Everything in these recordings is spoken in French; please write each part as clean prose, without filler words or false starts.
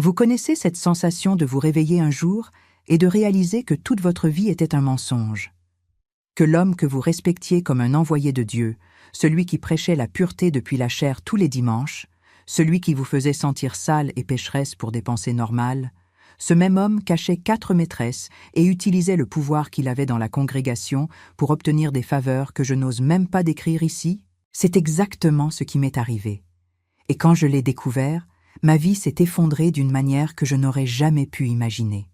Vous connaissez cette sensation de vous réveiller un jour et de réaliser que toute votre vie était un mensonge, que l'homme que vous respectiez comme un envoyé de Dieu, celui qui prêchait la pureté depuis la chair tous les dimanches, celui qui vous faisait sentir sale et pécheresse pour des pensées normales, ce même homme cachait 4 maîtresses et utilisait le pouvoir qu'il avait dans la congrégation pour obtenir des faveurs que je n'ose même pas décrire ici. C'est exactement ce qui m'est arrivé. Et quand je l'ai découvert, ma vie s'est effondrée d'une manière que je n'aurais jamais pu imaginer.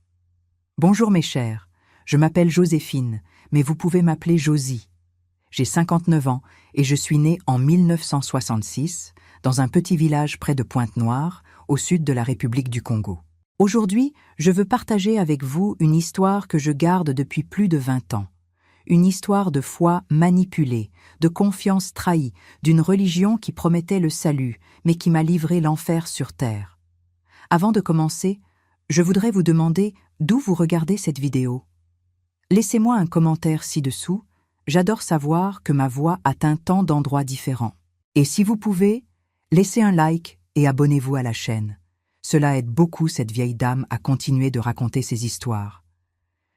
Bonjour mes chers, je m'appelle Joséphine, mais vous pouvez m'appeler Josie. J'ai 59 ans et je suis née en 1966 dans un petit village près de Pointe-Noire, au sud de la République du Congo. Aujourd'hui, je veux partager avec vous une histoire que je garde depuis plus de 20 ans. Une histoire de foi manipulée, de confiance trahie, d'une religion qui promettait le salut, mais qui m'a livré l'enfer sur terre. Avant de commencer, je voudrais vous demander d'où vous regardez cette vidéo. Laissez-moi un commentaire ci-dessous, j'adore savoir que ma voix atteint tant d'endroits différents. Et si vous pouvez, laissez un like et abonnez-vous à la chaîne. Cela aide beaucoup cette vieille dame à continuer de raconter ses histoires.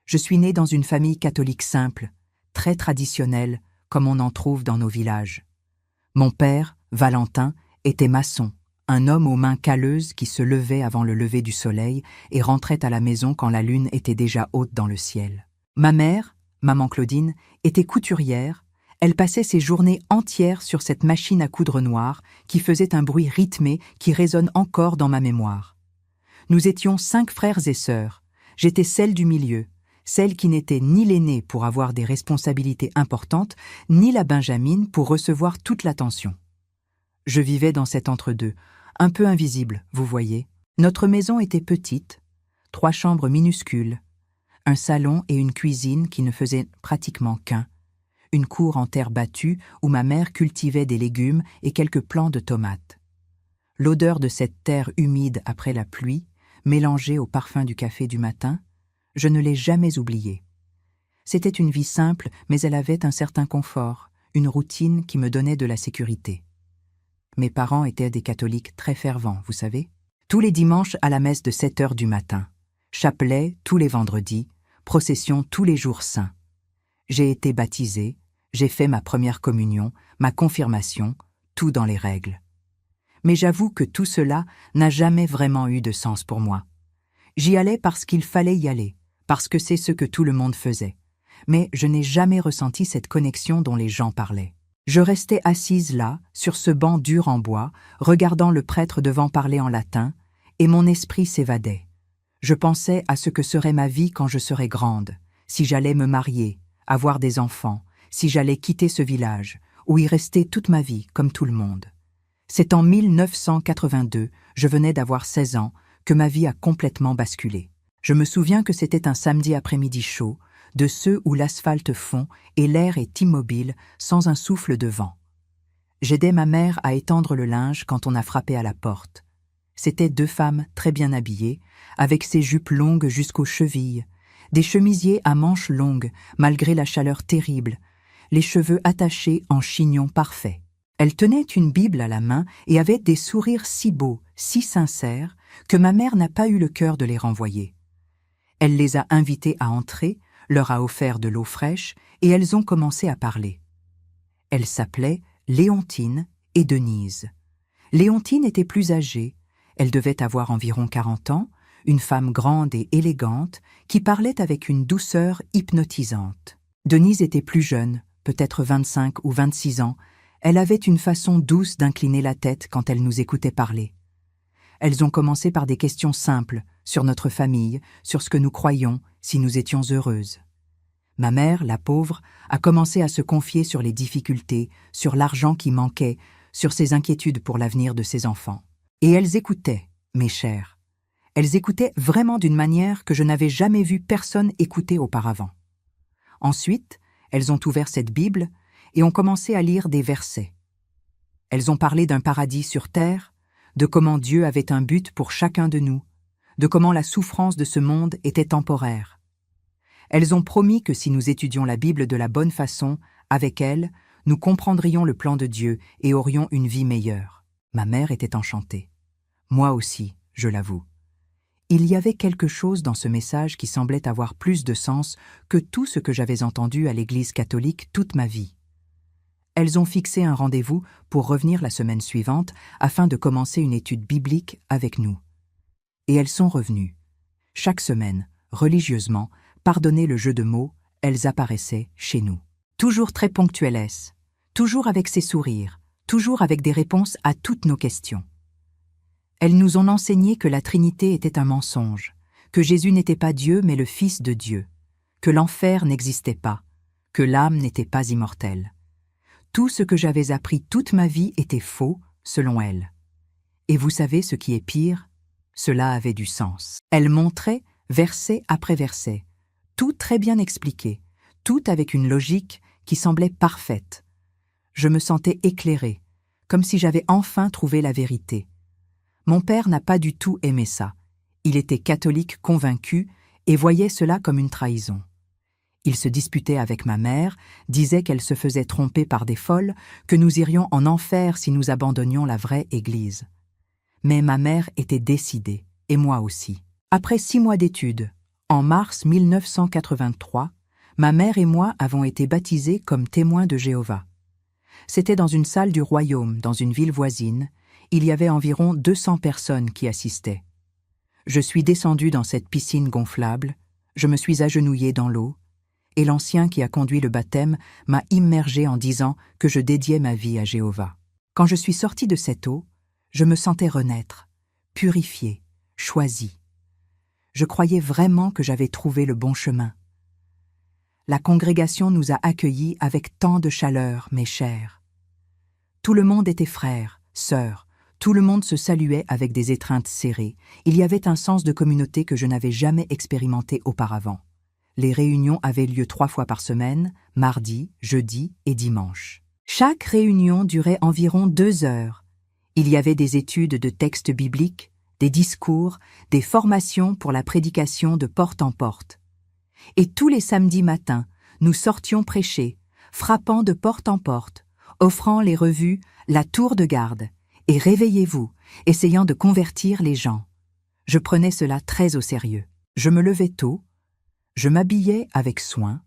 Je suis née dans une famille catholique simple, très traditionnelle, comme on en trouve dans nos villages. Mon père, Valentin, était maçon, un homme aux mains calleuses qui se levait avant le lever du soleil et rentrait à la maison quand la lune était déjà haute dans le ciel. Ma mère, maman Claudine, était couturière. Elle passait ses journées entières sur cette machine à coudre noire qui faisait un bruit rythmé qui résonne encore dans ma mémoire. Nous étions 5 frères et sœurs. J'étais celle du milieu, celle qui n'était ni l'aînée pour avoir des responsabilités importantes, ni la benjamine pour recevoir toute l'attention. Je vivais dans cet entre-deux, un peu invisible, vous voyez. Notre maison était petite, 3 chambres minuscules, un salon et une cuisine qui ne faisaient pratiquement qu'un, une cour en terre battue où ma mère cultivait des légumes et quelques plants de tomates. L'odeur de cette terre humide après la pluie, mélangée au parfum du café du matin, je ne l'ai jamais oubliée. C'était une vie simple, mais elle avait un certain confort, une routine qui me donnait de la sécurité. Mes parents étaient des catholiques très fervents, vous savez. Tous les dimanches à la messe de 7 heures du matin, chapelet tous les vendredis, procession tous les jours saints. J'ai été baptisée, j'ai fait ma première communion, ma confirmation, tout dans les règles. Mais j'avoue que tout cela n'a jamais vraiment eu de sens pour moi. J'y allais parce qu'il fallait y aller, parce que c'est ce que tout le monde faisait. Mais je n'ai jamais ressenti cette connexion dont les gens parlaient. Je restais assise là, sur ce banc dur en bois, regardant le prêtre devant parler en latin, et mon esprit s'évadait. Je pensais à ce que serait ma vie quand je serais grande, si j'allais me marier, avoir des enfants, si j'allais quitter ce village, ou y rester toute ma vie, comme tout le monde. C'est en 1982, je venais d'avoir 16 ans, que ma vie a complètement basculé. Je me souviens que c'était un samedi après-midi chaud, de ceux où l'asphalte fond et l'air est immobile, sans un souffle de vent. J'aidais ma mère à étendre le linge quand on a frappé à la porte. C'étaient 2 femmes très bien habillées, avec ses jupes longues jusqu'aux chevilles, des chemisiers à manches longues, malgré la chaleur terrible, les cheveux attachés en chignon parfait. Elles tenaient une Bible à la main et avaient des sourires si beaux, si sincères, que ma mère n'a pas eu le cœur de les renvoyer. Elle les a invitées à entrer, leur a offert de l'eau fraîche et elles ont commencé à parler. Elles s'appelaient Léontine et Denise. Léontine était plus âgée, elle devait avoir environ 40 ans, une femme grande et élégante qui parlait avec une douceur hypnotisante. Denise était plus jeune, peut-être 25 ou 26 ans. Elle avait une façon douce d'incliner la tête quand elle nous écoutait parler. Elles ont commencé par des questions simples, sur notre famille, sur ce que nous croyions, si nous étions heureuses. Ma mère, la pauvre, a commencé à se confier sur les difficultés, sur l'argent qui manquait, sur ses inquiétudes pour l'avenir de ses enfants. Et elles écoutaient, mes chères. Elles écoutaient vraiment d'une manière que je n'avais jamais vu personne écouter auparavant. Ensuite, elles ont ouvert cette Bible et ont commencé à lire des versets. Elles ont parlé d'un paradis sur terre, de comment Dieu avait un but pour chacun de nous, de comment la souffrance de ce monde était temporaire. Elles ont promis que si nous étudions la Bible de la bonne façon, avec elles, nous comprendrions le plan de Dieu et aurions une vie meilleure. Ma mère était enchantée. Moi aussi, je l'avoue. Il y avait quelque chose dans ce message qui semblait avoir plus de sens que tout ce que j'avais entendu à l'Église catholique toute ma vie. Elles ont fixé un rendez-vous pour revenir la semaine suivante afin de commencer une étude biblique avec nous. Et elles sont revenues. Chaque semaine, religieusement, pardonnez le jeu de mots, elles apparaissaient chez nous. Toujours très ponctuelles, toujours avec ses sourires, toujours avec des réponses à toutes nos questions. Elles nous ont enseigné que la Trinité était un mensonge, que Jésus n'était pas Dieu mais le Fils de Dieu, que l'enfer n'existait pas, que l'âme n'était pas immortelle. Tout ce que j'avais appris toute ma vie était faux, selon elles. Et vous savez ce qui est pire? Cela avait du sens. Elles montraient, verset après verset, tout très bien expliqué, tout avec une logique qui semblait parfaite. Je me sentais éclairée, comme si j'avais enfin trouvé la vérité. Mon père n'a pas du tout aimé ça. Il était catholique convaincu et voyait cela comme une trahison. Il se disputait avec ma mère, disait qu'elle se faisait tromper par des folles, que nous irions en enfer si nous abandonnions la vraie Église. Mais ma mère était décidée, et moi aussi. Après 6 mois d'études, en mars 1983, ma mère et moi avons été baptisés comme témoins de Jéhovah. C'était dans une salle du royaume, dans une ville voisine. Il y avait environ 200 personnes qui assistaient. Je suis descendue dans cette piscine gonflable, je me suis agenouillée dans l'eau, et l'ancien qui a conduit le baptême m'a immergée en disant que je dédiais ma vie à Jéhovah. Quand je suis sortie de cette eau, je me sentais renaître, purifiée, choisie. Je croyais vraiment que j'avais trouvé le bon chemin. La congrégation nous a accueillis avec tant de chaleur, mes chers. Tout le monde était frère, sœur, tout le monde se saluait avec des étreintes serrées. Il y avait un sens de communauté que je n'avais jamais expérimenté auparavant. Les réunions avaient lieu 3 fois par semaine, mardi, jeudi et dimanche. Chaque réunion durait environ 2 heures. Il y avait des études de textes bibliques, des discours, des formations pour la prédication de porte en porte. Et tous les samedis matins, nous sortions prêcher, frappant de porte en porte, offrant les revues « La tour de garde » et « Réveillez-vous », essayant de convertir les gens. Je prenais cela très au sérieux. Je me levais tôt, je m'habillais avec soin,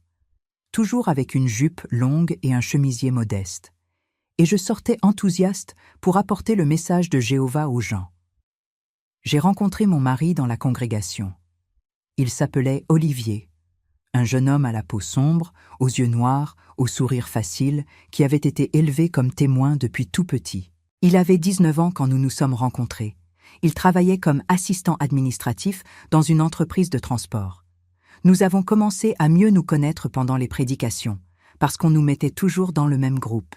toujours avec une jupe longue et un chemisier modeste, et je sortais enthousiaste pour apporter le message de Jéhovah aux gens. J'ai rencontré mon mari dans la congrégation. Il s'appelait Olivier, un jeune homme à la peau sombre, aux yeux noirs, au sourire facile, qui avait été élevé comme témoin depuis tout petit. Il avait 19 ans quand nous nous sommes rencontrés. Il travaillait comme assistant administratif dans une entreprise de transport. Nous avons commencé à mieux nous connaître pendant les prédications, parce qu'on nous mettait toujours dans le même groupe.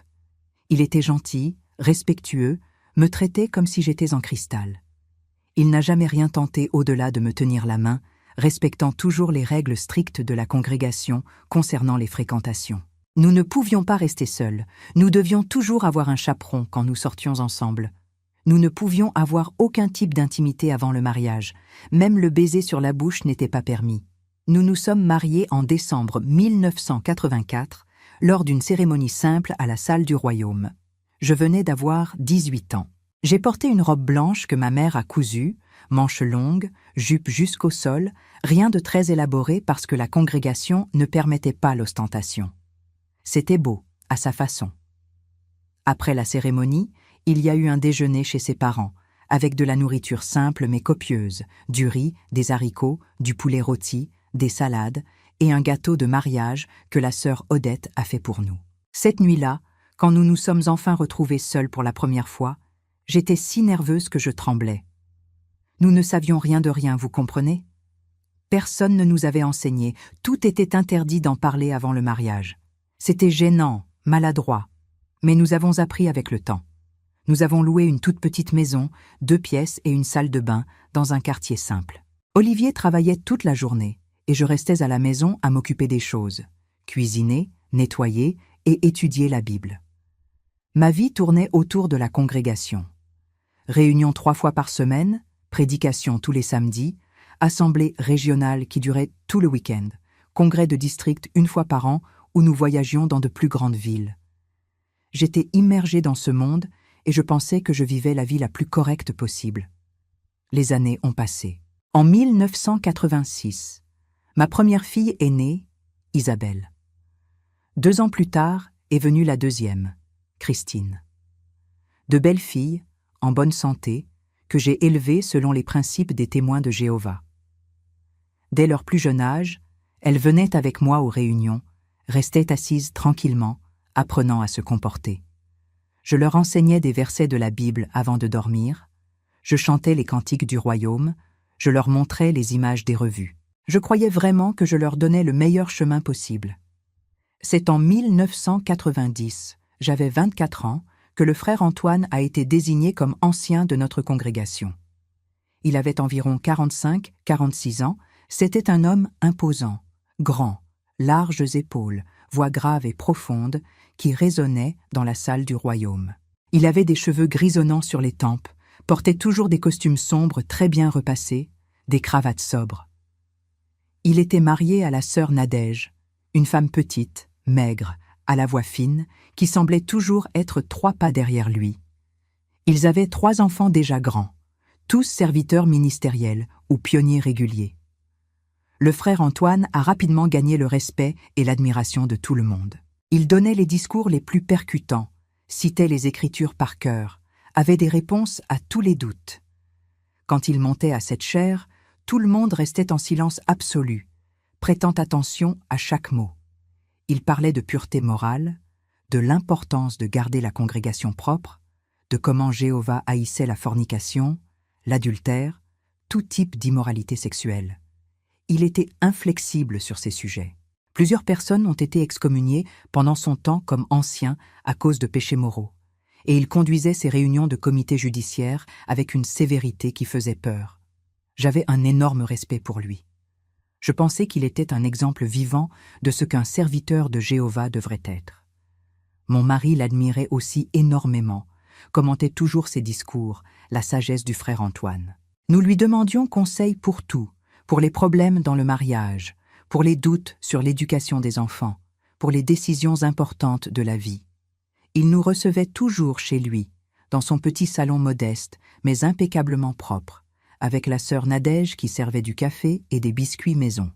Il était gentil, respectueux, me traitait comme si j'étais en cristal. Il n'a jamais rien tenté au-delà de me tenir la main, respectant toujours les règles strictes de la congrégation concernant les fréquentations. Nous ne pouvions pas rester seuls, nous devions toujours avoir un chaperon quand nous sortions ensemble. Nous ne pouvions avoir aucun type d'intimité avant le mariage, même le baiser sur la bouche n'était pas permis. Nous nous sommes mariés en décembre 1984, lors d'une cérémonie simple à la salle du royaume. Je venais d'avoir 18 ans. J'ai porté une robe blanche que ma mère a cousue, manches longues, jupe jusqu'au sol, rien de très élaboré parce que la congrégation ne permettait pas l'ostentation. C'était beau, à sa façon. Après la cérémonie, il y a eu un déjeuner chez ses parents, avec de la nourriture simple mais copieuse, du riz, des haricots, du poulet rôti, des salades et un gâteau de mariage que la sœur Odette a fait pour nous. Cette nuit-là, quand nous nous sommes enfin retrouvés seuls pour la première fois, j'étais si nerveuse que je tremblais. Nous ne savions rien de rien, vous comprenez? Personne ne nous avait enseigné, tout était interdit d'en parler avant le mariage. C'était gênant, maladroit, mais nous avons appris avec le temps. Nous avons loué une toute petite maison, 2 pièces et une salle de bain, dans un quartier simple. Olivier travaillait toute la journée, et je restais à la maison à m'occuper des choses, cuisiner, nettoyer et étudier la Bible. Ma vie tournait autour de la congrégation. Réunion 3 fois par semaine, prédication tous les samedis, assemblée régionale qui durait tout le week-end, congrès de district 1 fois par an où nous voyagions dans de plus grandes villes. J'étais immergée dans ce monde et je pensais que je vivais la vie la plus correcte possible. Les années ont passé. En 1986, ma première fille est née, Isabelle. 2 ans plus tard est venue la deuxième, Christine. De belles filles, en bonne santé, que j'ai élevées selon les principes des témoins de Jéhovah. Dès leur plus jeune âge, elles venaient avec moi aux réunions, restaient assises tranquillement, apprenant à se comporter. Je leur enseignais des versets de la Bible avant de dormir, je chantais les cantiques du royaume, je leur montrais les images des revues. Je croyais vraiment que je leur donnais le meilleur chemin possible. C'est en 1990, j'avais 24 ans, que le frère Antoine a été désigné comme ancien de notre congrégation. Il avait environ 45-46 ans, c'était un homme imposant, grand, larges épaules, voix grave et profonde, qui résonnait dans la salle du royaume. Il avait des cheveux grisonnants sur les tempes, portait toujours des costumes sombres très bien repassés, des cravates sobres. Il était marié à la sœur Nadège, une femme petite, maigre, à la voix fine, qui semblait toujours être 3 pas derrière lui. Ils avaient 3 enfants déjà grands, tous serviteurs ministériels ou pionniers réguliers. Le frère Antoine a rapidement gagné le respect et l'admiration de tout le monde. Il donnait les discours les plus percutants, citait les Écritures par cœur, avait des réponses à tous les doutes. Quand il montait à cette chaire, tout le monde restait en silence absolu, prêtant attention à chaque mot. Il parlait de pureté morale, de l'importance de garder la congrégation propre, de comment Jéhovah haïssait la fornication, l'adultère, tout type d'immoralité sexuelle. Il était inflexible sur ces sujets. Plusieurs personnes ont été excommuniées pendant son temps comme ancien à cause de péchés moraux, et il conduisait ses réunions de comité judiciaire avec une sévérité qui faisait peur. J'avais un énorme respect pour lui. Je pensais qu'il était un exemple vivant de ce qu'un serviteur de Jéhovah devrait être. Mon mari l'admirait aussi énormément, commentait toujours ses discours, la sagesse du frère Antoine. Nous lui demandions conseil pour tout, pour les problèmes dans le mariage, pour les doutes sur l'éducation des enfants, pour les décisions importantes de la vie. Il nous recevait toujours chez lui, dans son petit salon modeste, mais impeccablement propre, avec la sœur Nadège qui servait du café et des biscuits maison.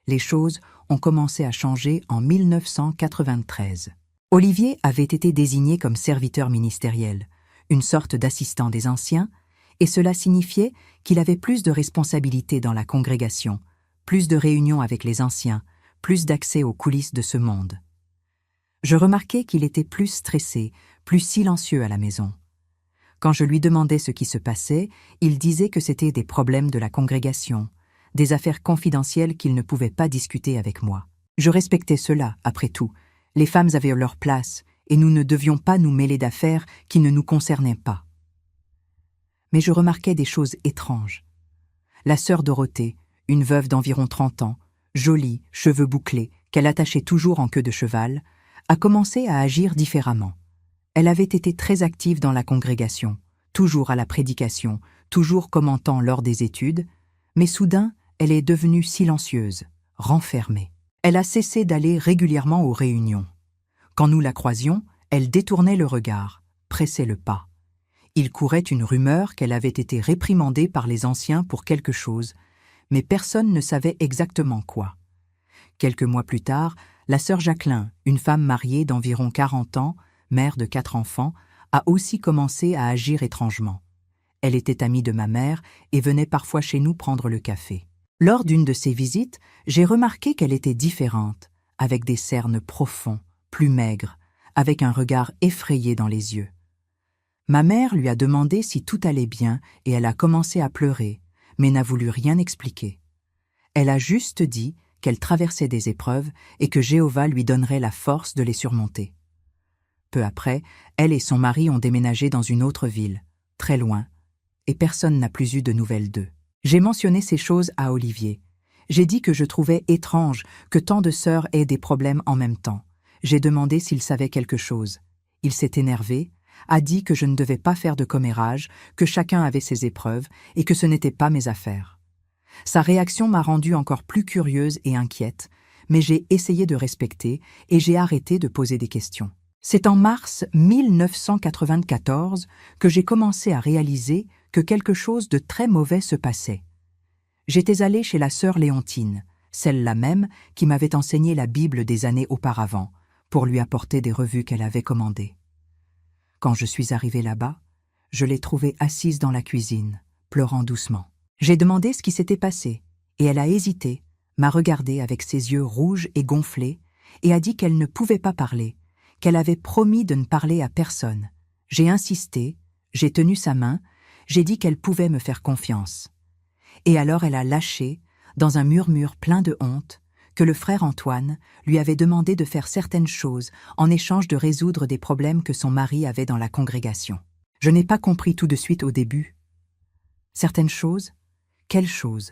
Les choses ont commencé à changer en 1993. Olivier avait été désigné comme serviteur ministériel, une sorte d'assistant des anciens, et cela signifiait qu'il avait plus de responsabilités dans la congrégation, plus de réunions avec les anciens, plus d'accès aux coulisses de ce monde. Je remarquais qu'il était plus stressé, plus silencieux à la maison. Quand je lui demandais ce qui se passait, il disait que c'était des problèmes de la congrégation, des affaires confidentielles qu'il ne pouvait pas discuter avec moi. Je respectais cela, après tout. Les femmes avaient leur place, et nous ne devions pas nous mêler d'affaires qui ne nous concernaient pas. Mais je remarquais des choses étranges. La sœur Dorothée, une veuve d'environ 30 ans, jolie, cheveux bouclés, qu'elle attachait toujours en queue de cheval, a commencé à agir différemment. Elle avait été très active dans la congrégation, toujours à la prédication, toujours commentant lors des études, mais soudain, elle est devenue silencieuse, renfermée. Elle a cessé d'aller régulièrement aux réunions. Quand nous la croisions, elle détournait le regard, pressait le pas. Il courait une rumeur qu'elle avait été réprimandée par les anciens pour quelque chose, mais personne ne savait exactement quoi. Quelques mois plus tard, la sœur Jacqueline, une femme mariée d'environ 40 ans, mère de 4 enfants, a aussi commencé à agir étrangement. Elle était amie de ma mère et venait parfois chez nous prendre le café. Lors d'une de ses visites, j'ai remarqué qu'elle était différente, avec des cernes profonds, plus maigres, avec un regard effrayé dans les yeux. Ma mère lui a demandé si tout allait bien et elle a commencé à pleurer, mais n'a voulu rien expliquer. Elle a juste dit qu'elle traversait des épreuves et que Jéhovah lui donnerait la force de les surmonter. Peu après, elle et son mari ont déménagé dans une autre ville, très loin, et personne n'a plus eu de nouvelles d'eux. J'ai mentionné ces choses à Olivier. J'ai dit que je trouvais étrange que tant de sœurs aient des problèmes en même temps. J'ai demandé s'il savait quelque chose. Il s'est énervé, a dit que je ne devais pas faire de commérage, que chacun avait ses épreuves et que ce n'était pas mes affaires. Sa réaction m'a rendue encore plus curieuse et inquiète, mais j'ai essayé de respecter et j'ai arrêté de poser des questions. C'est en mars 1994 que j'ai commencé à réaliser que quelque chose de très mauvais se passait. J'étais allée chez la sœur Léontine, celle-là même qui m'avait enseigné la Bible des années auparavant, pour lui apporter des revues qu'elle avait commandées. Quand je suis arrivée là-bas, je l'ai trouvée assise dans la cuisine, pleurant doucement. J'ai demandé ce qui s'était passé, et elle a hésité, m'a regardé avec ses yeux rouges et gonflés, et a dit qu'elle ne pouvait pas parler, qu'elle avait promis de ne parler à personne. J'ai insisté, j'ai tenu sa main, j'ai dit qu'elle pouvait me faire confiance. Et alors elle a lâché, dans un murmure plein de honte, que le frère Antoine lui avait demandé de faire certaines choses en échange de résoudre des problèmes que son mari avait dans la congrégation. Je n'ai pas compris tout de suite au début. Certaines choses? Quelles choses?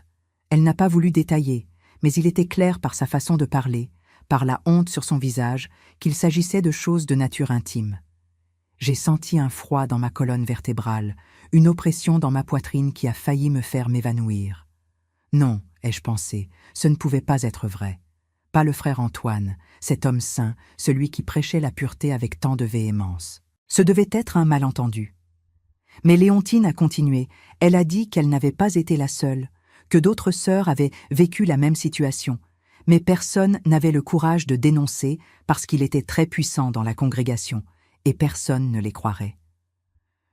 Elle n'a pas voulu détailler, mais il était clair par sa façon de parler, par la honte sur son visage, qu'il s'agissait de choses de nature intime. J'ai senti un froid dans ma colonne vertébrale, une oppression dans ma poitrine qui a failli me faire m'évanouir. Non, ai-je pensé, ce ne pouvait pas être vrai. Pas le frère Antoine, cet homme saint, celui qui prêchait la pureté avec tant de véhémence. Ce devait être un malentendu. Mais Léontine a continué. Elle a dit qu'elle n'avait pas été la seule, que d'autres sœurs avaient vécu la même situation, mais personne n'avait le courage de dénoncer parce qu'il était très puissant dans la congrégation, et personne ne les croirait.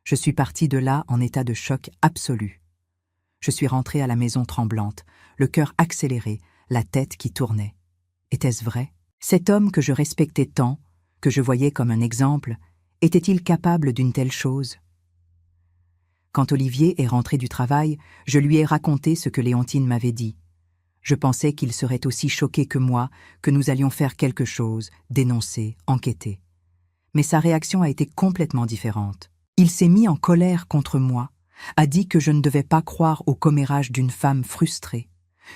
Je suis partie de là en état de choc absolu. Je suis rentrée à la maison tremblante, le cœur accéléré, la tête qui tournait. Était-ce vrai? Cet homme que je respectais tant, que je voyais comme un exemple, était-il capable d'une telle chose? Quand Olivier est rentré du travail, je lui ai raconté ce que Léontine m'avait dit. Je pensais qu'il serait aussi choqué que moi, que nous allions faire quelque chose, dénoncer, enquêter. Mais sa réaction a été complètement différente. Il s'est mis en colère contre moi, a dit que je ne devais pas croire au commérage d'une femme frustrée,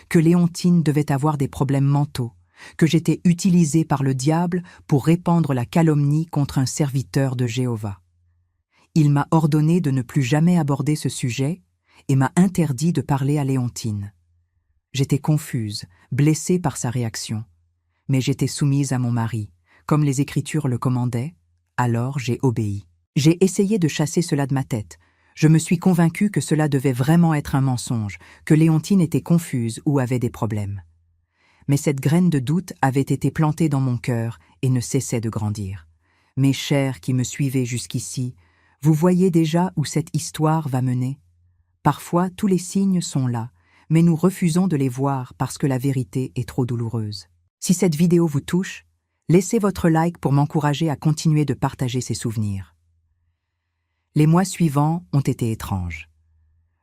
que Léontine devait avoir des problèmes mentaux, que j'étais utilisée par le diable pour répandre la calomnie contre un serviteur de Jéhovah. Il m'a ordonné de ne plus jamais aborder ce sujet et m'a interdit de parler à Léontine. J'étais confuse, blessée par sa réaction, mais j'étais soumise à mon mari, comme les Écritures le commandaient, alors j'ai obéi. J'ai essayé de chasser cela de ma tête. Je me suis convaincue que cela devait vraiment être un mensonge, que Léontine était confuse ou avait des problèmes. Mais cette graine de doute avait été plantée dans mon cœur et ne cessait de grandir. Mes chers qui me suivez jusqu'ici, vous voyez déjà où cette histoire va mener. Parfois, tous les signes sont là, mais nous refusons de les voir parce que la vérité est trop douloureuse. Si cette vidéo vous touche, laissez votre like pour m'encourager à continuer de partager ces souvenirs. Les mois suivants ont été étranges.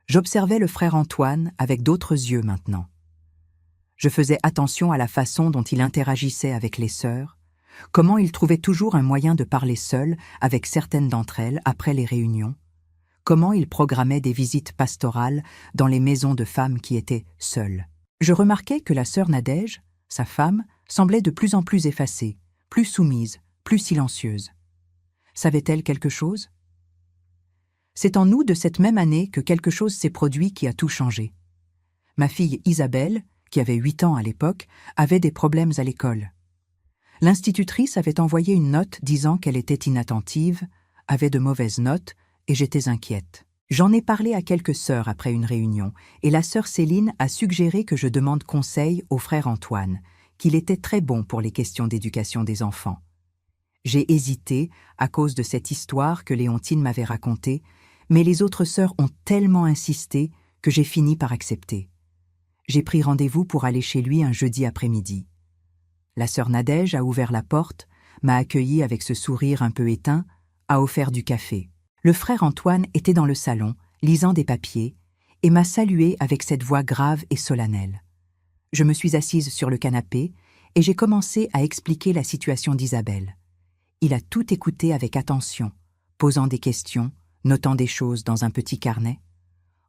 J'observais le frère Antoine avec d'autres yeux maintenant. Je faisais attention à la façon dont il interagissait avec les sœurs, comment il trouvait toujours un moyen de parler seul avec certaines d'entre elles après les réunions, comment il programmait des visites pastorales dans les maisons de femmes qui étaient seules. Je remarquais que la sœur Nadège, sa femme, semblait de plus en plus effacée, plus soumise, plus silencieuse. Savait-elle quelque chose? C'est en août de cette même année que quelque chose s'est produit qui a tout changé. Ma fille Isabelle, qui avait 8 ans à l'époque, avait des problèmes à l'école. L'institutrice avait envoyé une note disant qu'elle était inattentive, avait de mauvaises notes, et j'étais inquiète. J'en ai parlé à quelques sœurs après une réunion, et la sœur Céline a suggéré que je demande conseil au frère Antoine, qu'il était très bon pour les questions d'éducation des enfants. J'ai hésité à cause de cette histoire que Léontine m'avait racontée, mais les autres sœurs ont tellement insisté que j'ai fini par accepter. J'ai pris rendez-vous pour aller chez lui un jeudi après-midi. La sœur Nadège a ouvert la porte, m'a accueilli avec ce sourire un peu éteint, a offert du café. Le frère Antoine était dans le salon, lisant des papiers, et m'a salué avec cette voix grave et solennelle. Je me suis assise sur le canapé et j'ai commencé à expliquer la situation d'Isabelle. Il a tout écouté avec attention, posant des questions, notant des choses dans un petit carnet.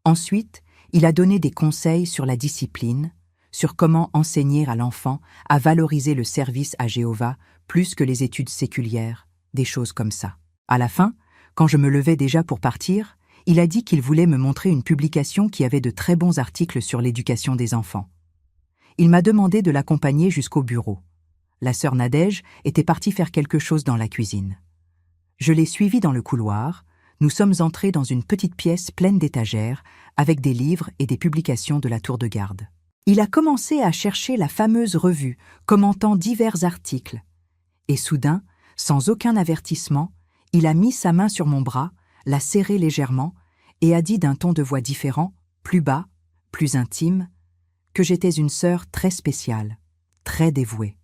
Ensuite, il a donné des conseils sur la discipline, sur comment enseigner à l'enfant à valoriser le service à Jéhovah plus que les études séculières, des choses comme ça. À la fin, quand je me levais déjà pour partir, il a dit qu'il voulait me montrer une publication qui avait de très bons articles sur l'éducation des enfants. Il m'a demandé de l'accompagner jusqu'au bureau. La sœur Nadège était partie faire quelque chose dans la cuisine. Je l'ai suivie dans le couloir, Nous sommes entrés dans une petite pièce pleine d'étagères, avec des livres et des publications de la tour de garde. Il a commencé à chercher la fameuse revue, commentant divers articles. Et soudain, sans aucun avertissement, il a mis sa main sur mon bras, l'a serré légèrement, et a dit d'un ton de voix différent, plus bas, plus intime, que j'étais une sœur très spéciale, très dévouée.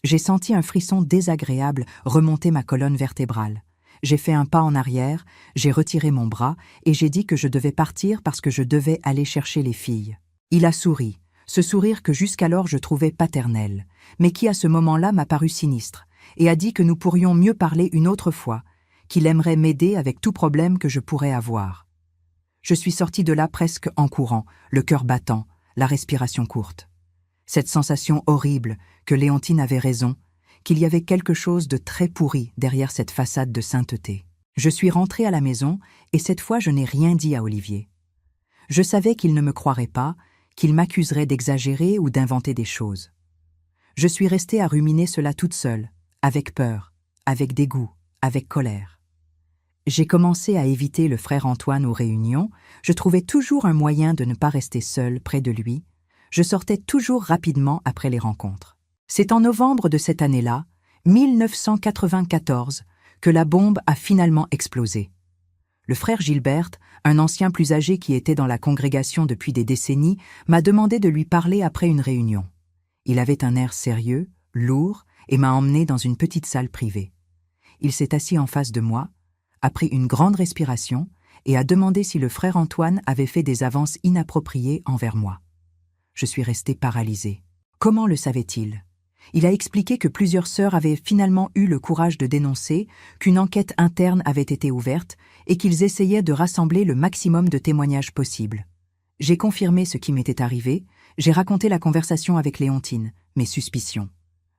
J'ai senti un frisson désagréable remonter ma colonne vertébrale. J'ai fait un pas en arrière, j'ai retiré mon bras et j'ai dit que je devais partir parce que je devais aller chercher les filles. Il a souri, ce sourire que jusqu'alors je trouvais paternel, mais qui à ce moment-là m'a paru sinistre, et a dit que nous pourrions mieux parler une autre fois, qu'il aimerait m'aider avec tout problème que je pourrais avoir. Je suis sortie de là presque en courant, le cœur battant, la respiration courte. Cette sensation horrible que Léontine avait raison, qu'il y avait quelque chose de très pourri derrière cette façade de sainteté. Je suis rentrée à la maison et cette fois je n'ai rien dit à Olivier. Je savais qu'il ne me croirait pas, qu'il m'accuserait d'exagérer ou d'inventer des choses. Je suis restée à ruminer cela toute seule, avec peur, avec dégoût, avec colère. J'ai commencé à éviter le frère Antoine aux réunions, je trouvais toujours un moyen de ne pas rester seule près de lui, je sortais toujours rapidement après les rencontres. C'est en novembre de cette année-là, 1994, que la bombe a finalement explosé. Le frère Gilbert, un ancien plus âgé qui était dans la congrégation depuis des décennies, m'a demandé de lui parler après une réunion. Il avait un air sérieux, lourd, et m'a emmené dans une petite salle privée. Il s'est assis en face de moi, a pris une grande respiration et a demandé si le frère Antoine avait fait des avances inappropriées envers moi. Je suis restée paralysée. Comment le savait-il ? Il a expliqué que plusieurs sœurs avaient finalement eu le courage de dénoncer, qu'une enquête interne avait été ouverte et qu'ils essayaient de rassembler le maximum de témoignages possibles. J'ai confirmé ce qui m'était arrivé, j'ai raconté la conversation avec Léontine, mes suspicions.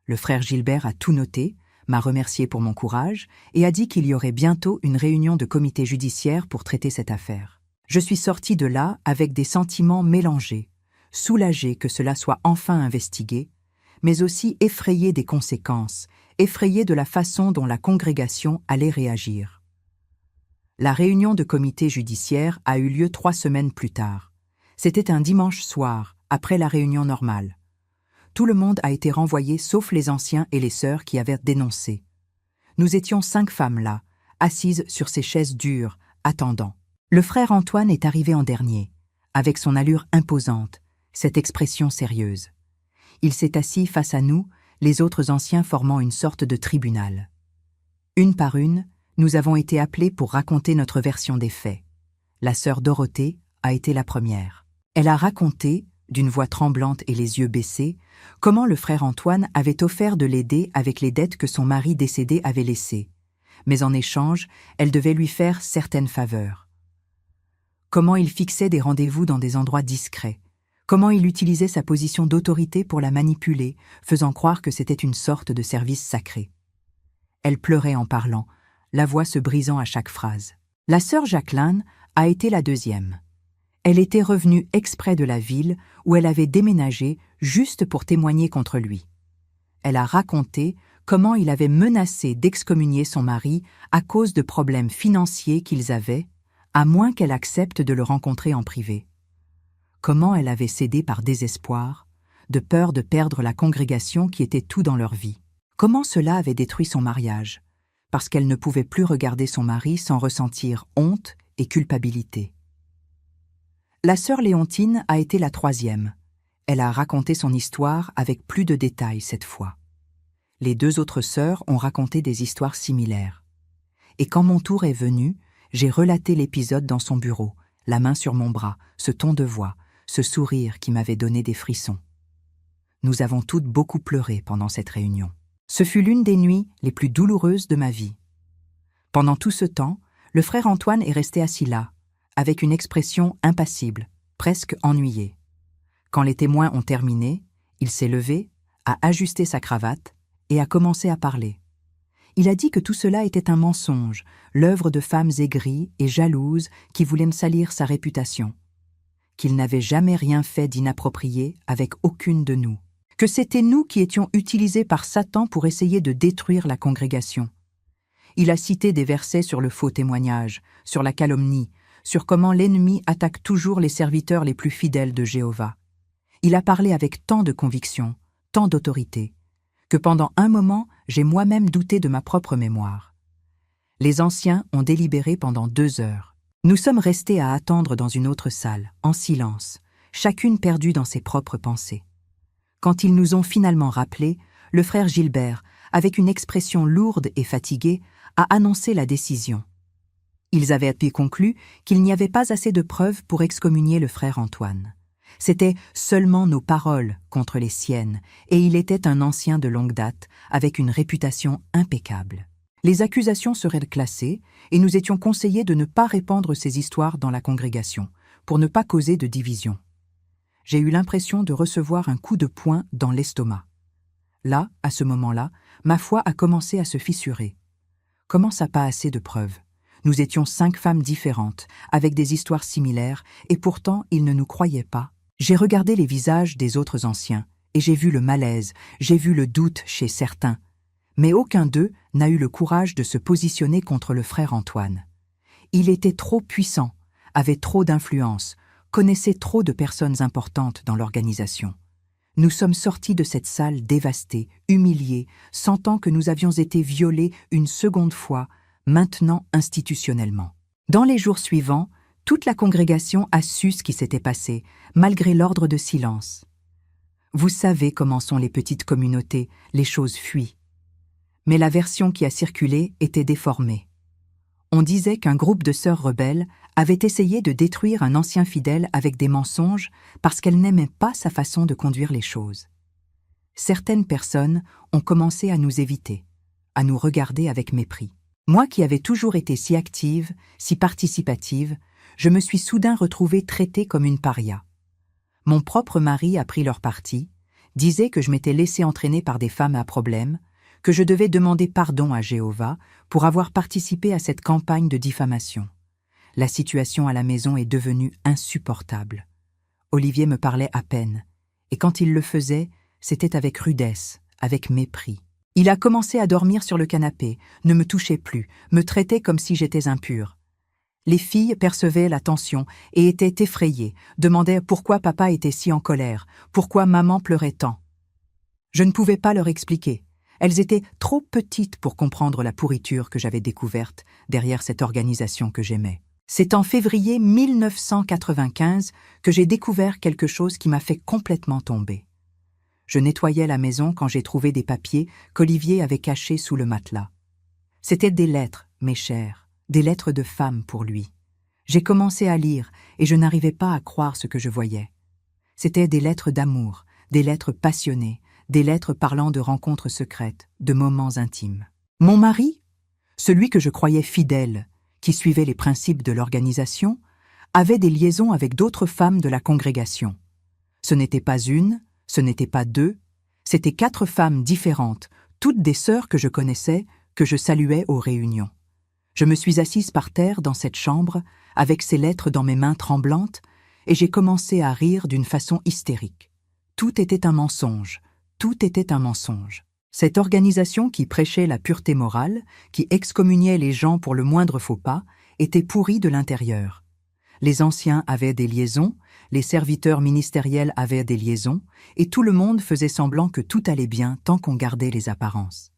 Le frère Gilbert a tout noté, m'a remercié pour mon courage et a dit qu'il y aurait bientôt une réunion de comité judiciaire pour traiter cette affaire. Je suis sortie de là avec des sentiments mélangés, soulagée que cela soit enfin investigué, mais aussi effrayée des conséquences, effrayée de la façon dont la congrégation allait réagir. La réunion de comité judiciaire a eu lieu 3 semaines plus tard. C'était un dimanche soir, après la réunion normale. Tout le monde a été renvoyé sauf les anciens et les sœurs qui avaient dénoncé. Nous étions 5 femmes là, assises sur ces chaises dures, attendant. Le frère Antoine est arrivé en dernier, avec son allure imposante, cette expression sérieuse. Il s'est assis face à nous, les autres anciens formant une sorte de tribunal. Une par une, nous avons été appelés pour raconter notre version des faits. La sœur Dorothée a été la première. Elle a raconté, d'une voix tremblante et les yeux baissés, comment le frère Antoine avait offert de l'aider avec les dettes que son mari décédé avait laissées. Mais en échange, elle devait lui faire certaines faveurs. Comment il fixait des rendez-vous dans des endroits discrets. Comment il utilisait sa position d'autorité pour la manipuler, faisant croire que c'était une sorte de service sacré. Elle pleurait en parlant, la voix se brisant à chaque phrase. La sœur Jacqueline a été la deuxième. Elle était revenue exprès de la ville où elle avait déménagé juste pour témoigner contre lui. Elle a raconté comment il avait menacé d'excommunier son mari à cause de problèmes financiers qu'ils avaient, à moins qu'elle accepte de le rencontrer en privé. Comment elle avait cédé par désespoir, de peur de perdre la congrégation qui était tout dans leur vie. Comment cela avait détruit son mariage, parce qu'elle ne pouvait plus regarder son mari sans ressentir honte et culpabilité. La sœur Léontine a été la troisième. Elle a raconté son histoire avec plus de détails cette fois. Les 2 autres sœurs ont raconté des histoires similaires. Et quand mon tour est venu, j'ai relaté l'épisode dans son bureau, la main sur mon bras, ce ton de voix, ce sourire qui m'avait donné des frissons. Nous avons toutes beaucoup pleuré pendant cette réunion. Ce fut l'une des nuits les plus douloureuses de ma vie. Pendant tout ce temps, le frère Antoine est resté assis là, avec une expression impassible, presque ennuyé. Quand les témoins ont terminé, il s'est levé, a ajusté sa cravate et a commencé à parler. Il a dit que tout cela était un mensonge, l'œuvre de femmes aigries et jalouses qui voulaient me salir sa réputation. Qu'il n'avait jamais rien fait d'inapproprié avec aucune de nous. Que c'était nous qui étions utilisés par Satan pour essayer de détruire la congrégation. Il a cité des versets sur le faux témoignage, sur la calomnie, sur comment l'ennemi attaque toujours les serviteurs les plus fidèles de Jéhovah. Il a parlé avec tant de conviction, tant d'autorité, que pendant un moment, j'ai moi-même douté de ma propre mémoire. Les anciens ont délibéré pendant 2 heures. Nous sommes restés à attendre dans une autre salle, en silence, chacune perdue dans ses propres pensées. Quand ils nous ont finalement rappelés, le frère Gilbert, avec une expression lourde et fatiguée, a annoncé la décision. Ils avaient conclu qu'il n'y avait pas assez de preuves pour excommunier le frère Antoine. C'étaient seulement nos paroles contre les siennes, et il était un ancien de longue date, avec une réputation impeccable. Les accusations seraient classées, et nous étions conseillés de ne pas répandre ces histoires dans la congrégation, pour ne pas causer de division. J'ai eu l'impression de recevoir un coup de poing dans l'estomac. Là, à ce moment-là, ma foi a commencé à se fissurer. Comment ça pas assez de preuves? Nous étions 5 femmes différentes, avec des histoires similaires, et pourtant ils ne nous croyaient pas. J'ai regardé les visages des autres anciens, et j'ai vu le malaise, j'ai vu le doute chez certains. Mais aucun d'eux n'a eu le courage de se positionner contre le frère Antoine. Il était trop puissant, avait trop d'influence, connaissait trop de personnes importantes dans l'organisation. Nous sommes sortis de cette salle dévastés, humiliés, sentant que nous avions été violés une seconde fois, maintenant institutionnellement. Dans les jours suivants, toute la congrégation a su ce qui s'était passé, malgré l'ordre de silence. Vous savez comment sont les petites communautés, les choses fuient. Mais la version qui a circulé était déformée. On disait qu'un groupe de sœurs rebelles avait essayé de détruire un ancien fidèle avec des mensonges parce qu'elles n'aimaient pas sa façon de conduire les choses. Certaines personnes ont commencé à nous éviter, à nous regarder avec mépris. Moi qui avais toujours été si active, si participative, je me suis soudain retrouvée traitée comme une paria. Mon propre mari a pris leur parti, disait que je m'étais laissée entraîner par des femmes à problème, que je devais demander pardon à Jéhovah pour avoir participé à cette campagne de diffamation. La situation à la maison est devenue insupportable. Olivier me parlait à peine, et quand il le faisait, c'était avec rudesse, avec mépris. Il a commencé à dormir sur le canapé, ne me touchait plus, me traitait comme si j'étais impure. Les filles percevaient la tension et étaient effrayées, demandaient pourquoi papa était si en colère, pourquoi maman pleurait tant. Je ne pouvais pas leur expliquer. Elles étaient trop petites pour comprendre la pourriture que j'avais découverte derrière cette organisation que j'aimais. C'est en février 1995 que j'ai découvert quelque chose qui m'a fait complètement tomber. Je nettoyais la maison quand j'ai trouvé des papiers qu'Olivier avait cachés sous le matelas. C'étaient des lettres, mes chers, des lettres de femmes pour lui. J'ai commencé à lire et je n'arrivais pas à croire ce que je voyais. C'étaient des lettres d'amour, des lettres passionnées, des lettres parlant de rencontres secrètes, de moments intimes. Mon mari, celui que je croyais fidèle, qui suivait les principes de l'organisation, avait des liaisons avec d'autres femmes de la congrégation. Ce n'était pas une, ce n'était pas 2, c'étaient 4 femmes différentes, toutes des sœurs que je connaissais, que je saluais aux réunions. Je me suis assise par terre dans cette chambre, avec ces lettres dans mes mains tremblantes, et j'ai commencé à rire d'une façon hystérique. Tout était un mensonge, tout était un mensonge. Cette organisation qui prêchait la pureté morale, qui excommuniait les gens pour le moindre faux pas, était pourrie de l'intérieur. Les anciens avaient des liaisons, les serviteurs ministériels avaient des liaisons, et tout le monde faisait semblant que tout allait bien tant qu'on gardait les apparences.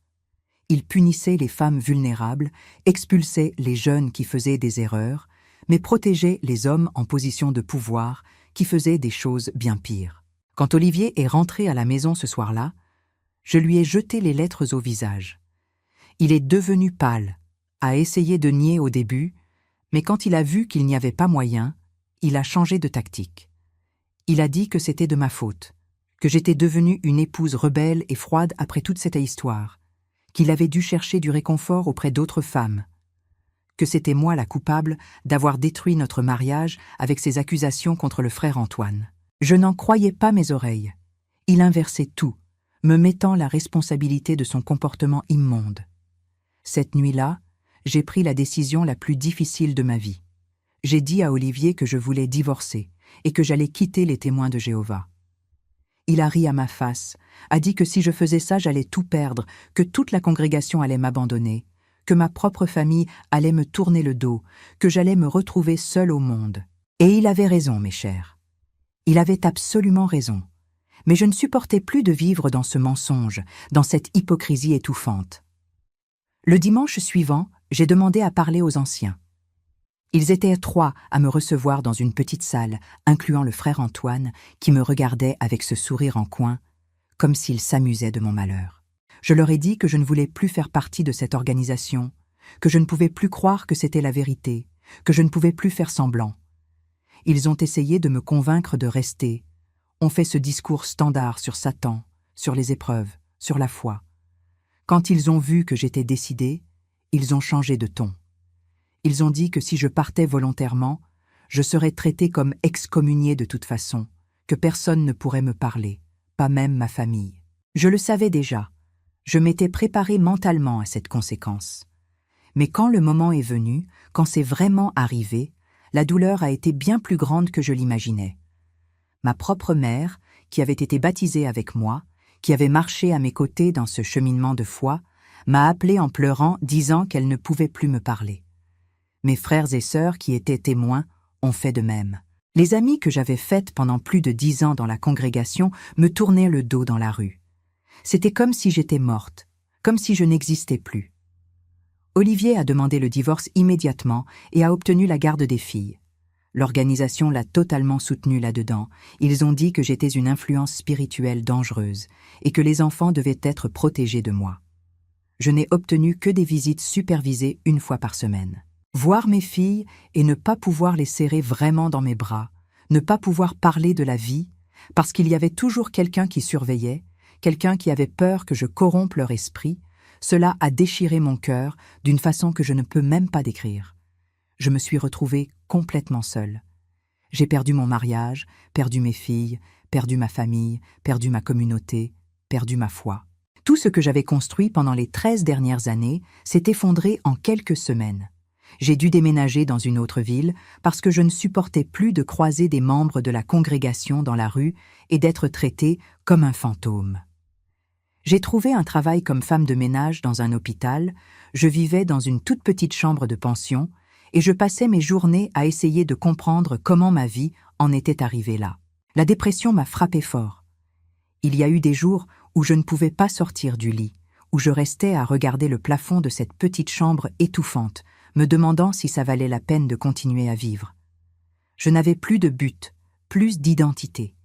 Ils punissaient les femmes vulnérables, expulsaient les jeunes qui faisaient des erreurs, mais protégeaient les hommes en position de pouvoir qui faisaient des choses bien pires. Quand Olivier est rentré à la maison ce soir-là, je lui ai jeté les lettres au visage. Il est devenu pâle, a essayé de nier au début, mais quand il a vu qu'il n'y avait pas moyen, il a changé de tactique. Il a dit que c'était de ma faute, que j'étais devenue une épouse rebelle et froide après toute cette histoire, qu'il avait dû chercher du réconfort auprès d'autres femmes, que c'était moi la coupable d'avoir détruit notre mariage avec ses accusations contre le frère Antoine. Je n'en croyais pas mes oreilles. Il inversait tout, me mettant la responsabilité de son comportement immonde. Cette nuit-là, j'ai pris la décision la plus difficile de ma vie. J'ai dit à Olivier que je voulais divorcer et que j'allais quitter les témoins de Jéhovah. Il a ri à ma face, a dit que si je faisais ça, j'allais tout perdre, que toute la congrégation allait m'abandonner, que ma propre famille allait me tourner le dos, que j'allais me retrouver seule au monde. Et il avait raison, mes chers. Il avait absolument raison. Mais je ne supportais plus de vivre dans ce mensonge, dans cette hypocrisie étouffante. Le dimanche suivant, j'ai demandé à parler aux anciens. Ils étaient 3 à me recevoir dans une petite salle, incluant le frère Antoine, qui me regardait avec ce sourire en coin, comme s'il s'amusait de mon malheur. Je leur ai dit que je ne voulais plus faire partie de cette organisation, que je ne pouvais plus croire que c'était la vérité, que je ne pouvais plus faire semblant. Ils ont essayé de me convaincre de rester, ont fait ce discours standard sur Satan, sur les épreuves, sur la foi. Quand ils ont vu que j'étais décidé, ils ont changé de ton. Ils ont dit que si je partais volontairement, je serais traité comme excommunié de toute façon, que personne ne pourrait me parler, pas même ma famille. Je le savais déjà. Je m'étais préparé mentalement à cette conséquence. Mais quand le moment est venu, quand c'est vraiment arrivé, la douleur a été bien plus grande que je l'imaginais. Ma propre mère, qui avait été baptisée avec moi, qui avait marché à mes côtés dans ce cheminement de foi, m'a appelé en pleurant, disant qu'elle ne pouvait plus me parler. Mes frères et sœurs, qui étaient témoins, ont fait de même. Les amies que j'avais faites pendant plus de 10 ans dans la congrégation me tournaient le dos dans la rue. C'était comme si j'étais morte, comme si je n'existais plus. Olivier a demandé le divorce immédiatement et a obtenu la garde des filles. L'organisation l'a totalement soutenu là-dedans. Ils ont dit que j'étais une influence spirituelle dangereuse et que les enfants devaient être protégés de moi. Je n'ai obtenu que des visites supervisées 1 fois par semaine. Voir mes filles et ne pas pouvoir les serrer vraiment dans mes bras, ne pas pouvoir parler de la vie, parce qu'il y avait toujours quelqu'un qui surveillait, quelqu'un qui avait peur que je corrompe leur esprit, cela a déchiré mon cœur d'une façon que je ne peux même pas décrire. Je me suis retrouvée complètement seule. J'ai perdu mon mariage, perdu mes filles, perdu ma famille, perdu ma communauté, perdu ma foi. Tout ce que j'avais construit pendant les 13 dernières années s'est effondré en quelques semaines. J'ai dû déménager dans une autre ville parce que je ne supportais plus de croiser des membres de la congrégation dans la rue et d'être traitée comme un fantôme. J'ai trouvé un travail comme femme de ménage dans un hôpital, je vivais dans une toute petite chambre de pension et je passais mes journées à essayer de comprendre comment ma vie en était arrivée là. La dépression m'a frappé fort. Il y a eu des jours où je ne pouvais pas sortir du lit, où je restais à regarder le plafond de cette petite chambre étouffante, me demandant si ça valait la peine de continuer à vivre. Je n'avais plus de but, plus d'identité.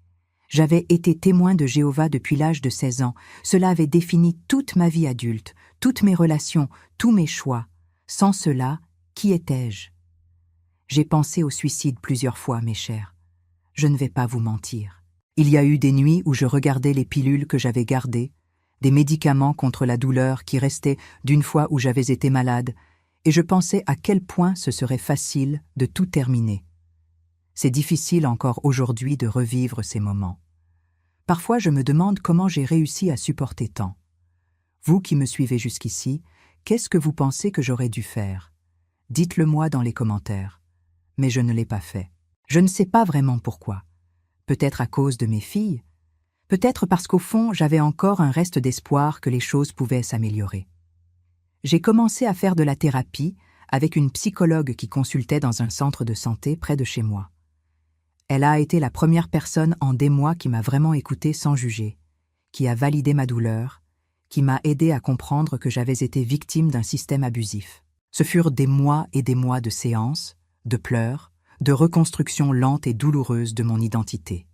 J'avais été témoin de Jéhovah depuis l'âge de 16 ans. Cela avait défini toute ma vie adulte, toutes mes relations, tous mes choix. Sans cela, qui étais-je? J'ai pensé au suicide plusieurs fois, mes chers. Je ne vais pas vous mentir. Il y a eu des nuits où je regardais les pilules que j'avais gardées, des médicaments contre la douleur qui restaient d'une fois où j'avais été malade, et je pensais à quel point ce serait facile de tout terminer. C'est difficile encore aujourd'hui de revivre ces moments. Parfois, je me demande comment j'ai réussi à supporter tant. Vous qui me suivez jusqu'ici, qu'est-ce que vous pensez que j'aurais dû faire? Dites-le-moi dans les commentaires. Mais je ne l'ai pas fait. Je ne sais pas vraiment pourquoi. Peut-être à cause de mes filles. Peut-être parce qu'au fond, j'avais encore un reste d'espoir que les choses pouvaient s'améliorer. J'ai commencé à faire de la thérapie avec une psychologue qui consultait dans un centre de santé près de chez moi. Elle a été la première personne en des mois qui m'a vraiment écoutée sans juger, qui a validé ma douleur, qui m'a aidé à comprendre que j'avais été victime d'un système abusif. Ce furent des mois et des mois de séances, de pleurs, de reconstruction lente et douloureuse de mon identité.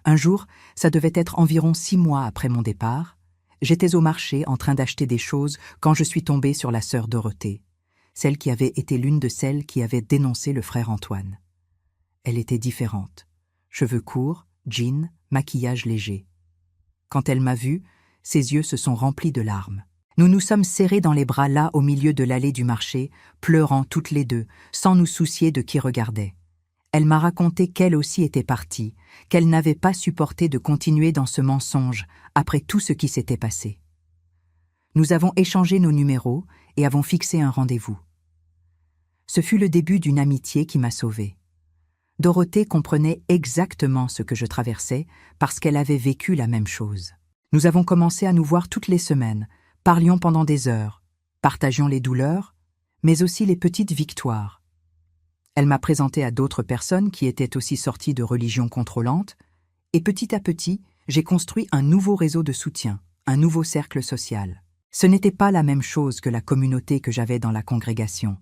Un jour, ça devait être environ 6 mois après mon départ, j'étais au marché en train d'acheter des choses quand je suis tombée sur la sœur Dorothée, celle qui avait été l'une de celles qui avait dénoncé le frère Antoine. Elle était différente. Cheveux courts, jeans, maquillage léger. Quand elle m'a vue, ses yeux se sont remplis de larmes. Nous nous sommes serrés dans les bras là au milieu de l'allée du marché, pleurant toutes les deux, sans nous soucier de qui regardait. Elle m'a raconté qu'elle aussi était partie, qu'elle n'avait pas supporté de continuer dans ce mensonge après tout ce qui s'était passé. Nous avons échangé nos numéros et avons fixé un rendez-vous. Ce fut le début d'une amitié qui m'a sauvée. Dorothée comprenait exactement ce que je traversais parce qu'elle avait vécu la même chose. Nous avons commencé à nous voir toutes les semaines, parlions pendant des heures, Partagions les douleurs, mais aussi les petites victoires. Elle m'a présenté à d'autres personnes qui étaient aussi sorties de religions contrôlantes, et petit à petit, j'ai construit un nouveau réseau de soutien, un nouveau cercle social. Ce n'était pas la même chose que la communauté que j'avais dans la congrégation,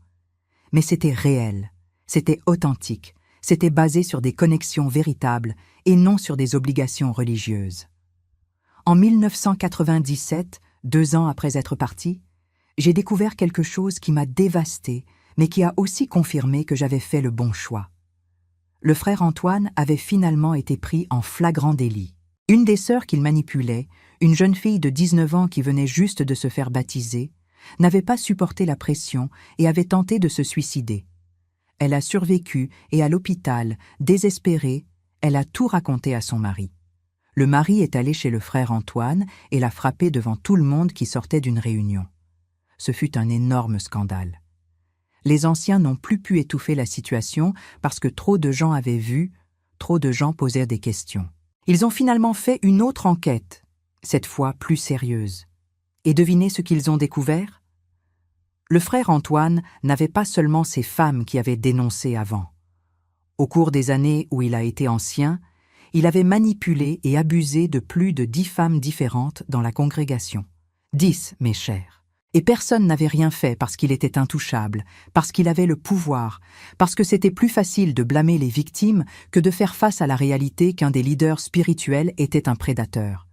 mais c'était réel, c'était authentique, c'était basé sur des connexions véritables et non sur des obligations religieuses. En 1997, 2 ans après être parti, j'ai découvert quelque chose qui m'a dévasté, mais qui a aussi confirmé que j'avais fait le bon choix. Le frère Antoine avait finalement été pris en flagrant délit. Une des sœurs qu'il manipulait, une jeune fille de 19 ans qui venait juste de se faire baptiser, n'avait pas supporté la pression et avait tenté de se suicider. Elle a survécu et à l'hôpital, désespérée, elle a tout raconté à son mari. Le mari est allé chez le frère Antoine et l'a frappé devant tout le monde qui sortait d'une réunion. Ce fut un énorme scandale. Les anciens n'ont plus pu étouffer la situation parce que trop de gens avaient vu, trop de gens posaient des questions. Ils ont finalement fait une autre enquête, cette fois plus sérieuse. Et devinez ce qu'ils ont découvert? Le frère Antoine n'avait pas seulement ces femmes qui avaient dénoncé avant. Au cours des années où il a été ancien, il avait manipulé et abusé de plus de 10 femmes différentes dans la congrégation. 10, mes chers. Et personne n'avait rien fait parce qu'il était intouchable, parce qu'il avait le pouvoir, parce que c'était plus facile de blâmer les victimes que de faire face à la réalité qu'un des leaders spirituels était un prédateur.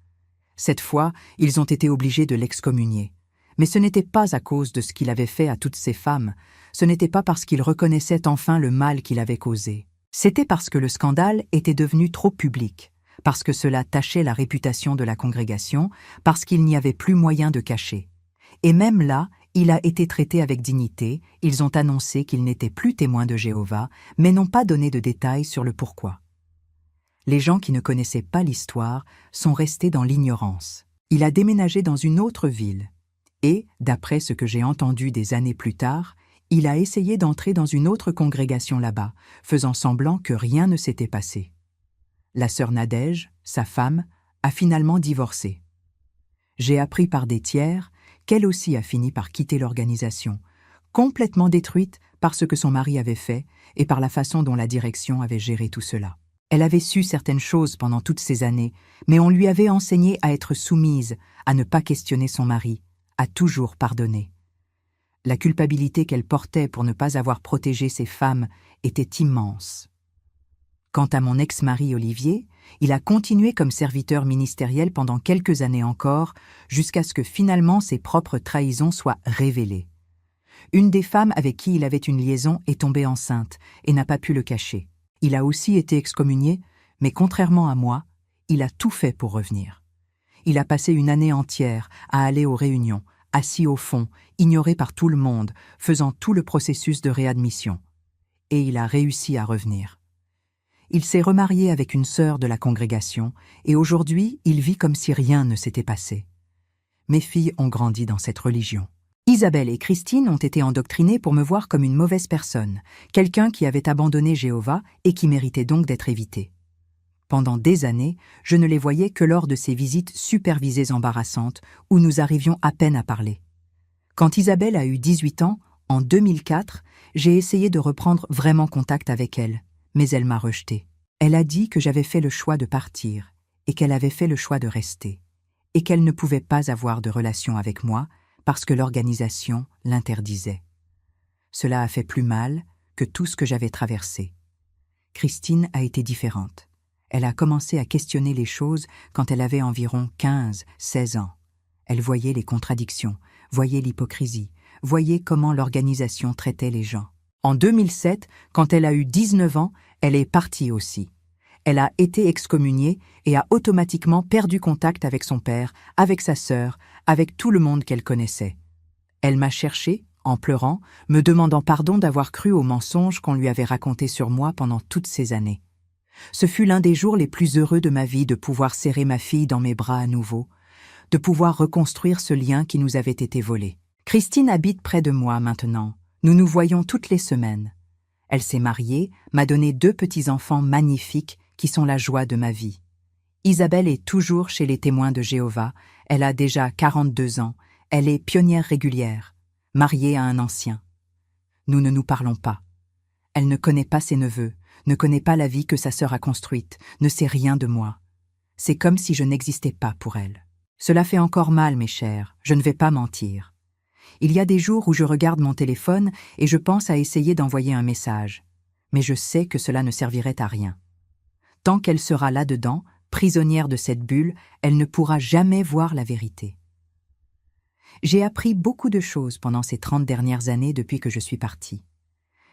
Cette fois, ils ont été obligés de l'excommunier. Mais ce n'était pas à cause de ce qu'il avait fait à toutes ces femmes, ce n'était pas parce qu'il reconnaissait enfin le mal qu'il avait causé. C'était parce que le scandale était devenu trop public, parce que cela tachait la réputation de la congrégation, parce qu'il n'y avait plus moyen de cacher. Et même là, il a été traité avec dignité, ils ont annoncé qu'il n'était plus témoin de Jéhovah, mais n'ont pas donné de détails sur le pourquoi. Les gens qui ne connaissaient pas l'histoire sont restés dans l'ignorance. Il a déménagé dans une autre ville, et, d'après ce que j'ai entendu des années plus tard, il a essayé d'entrer dans une autre congrégation là-bas, faisant semblant que rien ne s'était passé. La sœur Nadège, sa femme, a finalement divorcé. J'ai appris par des tiers qu'elle aussi a fini par quitter l'organisation, complètement détruite par ce que son mari avait fait et par la façon dont la direction avait géré tout cela. Elle avait su certaines choses pendant toutes ces années, mais on lui avait enseigné à être soumise, à ne pas questionner son mari, à toujours pardonner. La culpabilité qu'elle portait pour ne pas avoir protégé ses femmes était immense. Quant à mon ex-mari Olivier, il a continué comme serviteur ministériel pendant quelques années encore, jusqu'à ce que finalement ses propres trahisons soient révélées. Une des femmes avec qui il avait une liaison est tombée enceinte et n'a pas pu le cacher. Il a aussi été excommunié, mais contrairement à moi, il a tout fait pour revenir. Il a passé une année entière à aller aux réunions, assis au fond, ignoré par tout le monde, faisant tout le processus de réadmission. Et il a réussi à revenir. Il s'est remarié avec une sœur de la congrégation et aujourd'hui, il vit comme si rien ne s'était passé. Mes filles ont grandi dans cette religion. Isabelle et Christine ont été endoctrinées pour me voir comme une mauvaise personne, quelqu'un qui avait abandonné Jéhovah et qui méritait donc d'être évité. Pendant des années, je ne les voyais que lors de ces visites supervisées embarrassantes où nous arrivions à peine à parler. Quand Isabelle a eu 18 ans, en 2004, j'ai essayé de reprendre vraiment contact avec elle. Mais elle m'a rejeté. Elle a dit que j'avais fait le choix de partir et qu'elle avait fait le choix de rester et qu'elle ne pouvait pas avoir de relation avec moi parce que l'organisation l'interdisait. Cela a fait plus mal que tout ce que j'avais traversé. Christine a été différente. Elle a commencé à questionner les choses quand elle avait environ 15-16 ans. Elle voyait les contradictions, voyait l'hypocrisie, voyait comment l'organisation traitait les gens. En 2007, quand elle a eu 19 ans, elle est partie aussi. Elle a été excommuniée et a automatiquement perdu contact avec son père, avec sa sœur, avec tout le monde qu'elle connaissait. Elle m'a cherché, en pleurant, me demandant pardon d'avoir cru aux mensonges qu'on lui avait racontés sur moi pendant toutes ces années. Ce fut l'un des jours les plus heureux de ma vie de pouvoir serrer ma fille dans mes bras à nouveau, de pouvoir reconstruire ce lien qui nous avait été volé. Christine habite près de moi maintenant. Nous nous voyons toutes les semaines. Elle s'est mariée, m'a donné 2 petits-enfants magnifiques qui sont la joie de ma vie. Isabelle est toujours chez les témoins de Jéhovah, elle a déjà 42 ans, elle est pionnière régulière. mariée à un ancien. Nous ne nous parlons pas. Elle ne connaît pas ses neveux, ne connaît pas la vie que sa sœur a construite, ne sait rien de moi. C'est comme si je n'existais pas pour elle. Cela fait encore mal, mes chers, je ne vais pas mentir. Il y a des jours où je regarde mon téléphone et je pense à essayer d'envoyer un message. Mais je sais que cela ne servirait à rien. Tant qu'elle sera là-dedans, prisonnière de cette bulle, elle ne pourra jamais voir la vérité. J'ai appris beaucoup de choses pendant ces 30 dernières années depuis que je suis partie.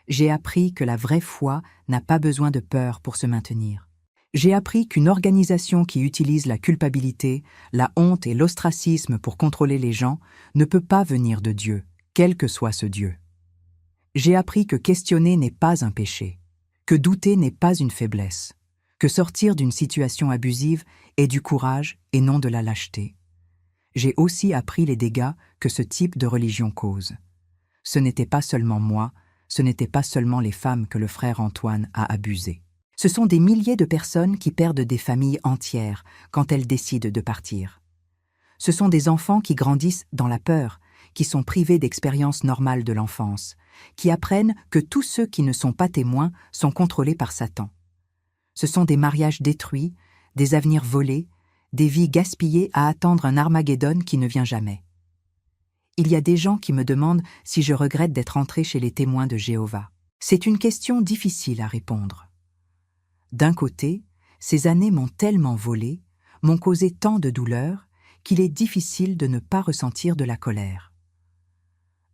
J'ai appris que la vraie foi n'a pas besoin de peur pour se maintenir. J'ai appris qu'une organisation qui utilise la culpabilité, la honte et l'ostracisme pour contrôler les gens ne peut pas venir de Dieu, quel que soit ce Dieu. J'ai appris que questionner n'est pas un péché, que douter n'est pas une faiblesse, que sortir d'une situation abusive est du courage et non de la lâcheté. J'ai aussi appris les dégâts que ce type de religion cause. Ce n'était pas seulement moi, ce n'étaient pas seulement les femmes que le frère Antoine a abusées. Ce sont des milliers de personnes qui perdent des familles entières quand elles décident de partir. Ce sont des enfants qui grandissent dans la peur, qui sont privés d'expériences normales de l'enfance, qui apprennent que tous ceux qui ne sont pas témoins sont contrôlés par Satan. Ce sont des mariages détruits, des avenirs volés, des vies gaspillées à attendre un Armageddon qui ne vient jamais. Il y a des gens qui me demandent si je regrette d'être entrée chez les témoins de Jéhovah. C'est une question difficile à répondre. D'un côté, ces années m'ont tellement volé, m'ont causé tant de douleur, qu'il est difficile de ne pas ressentir de la colère.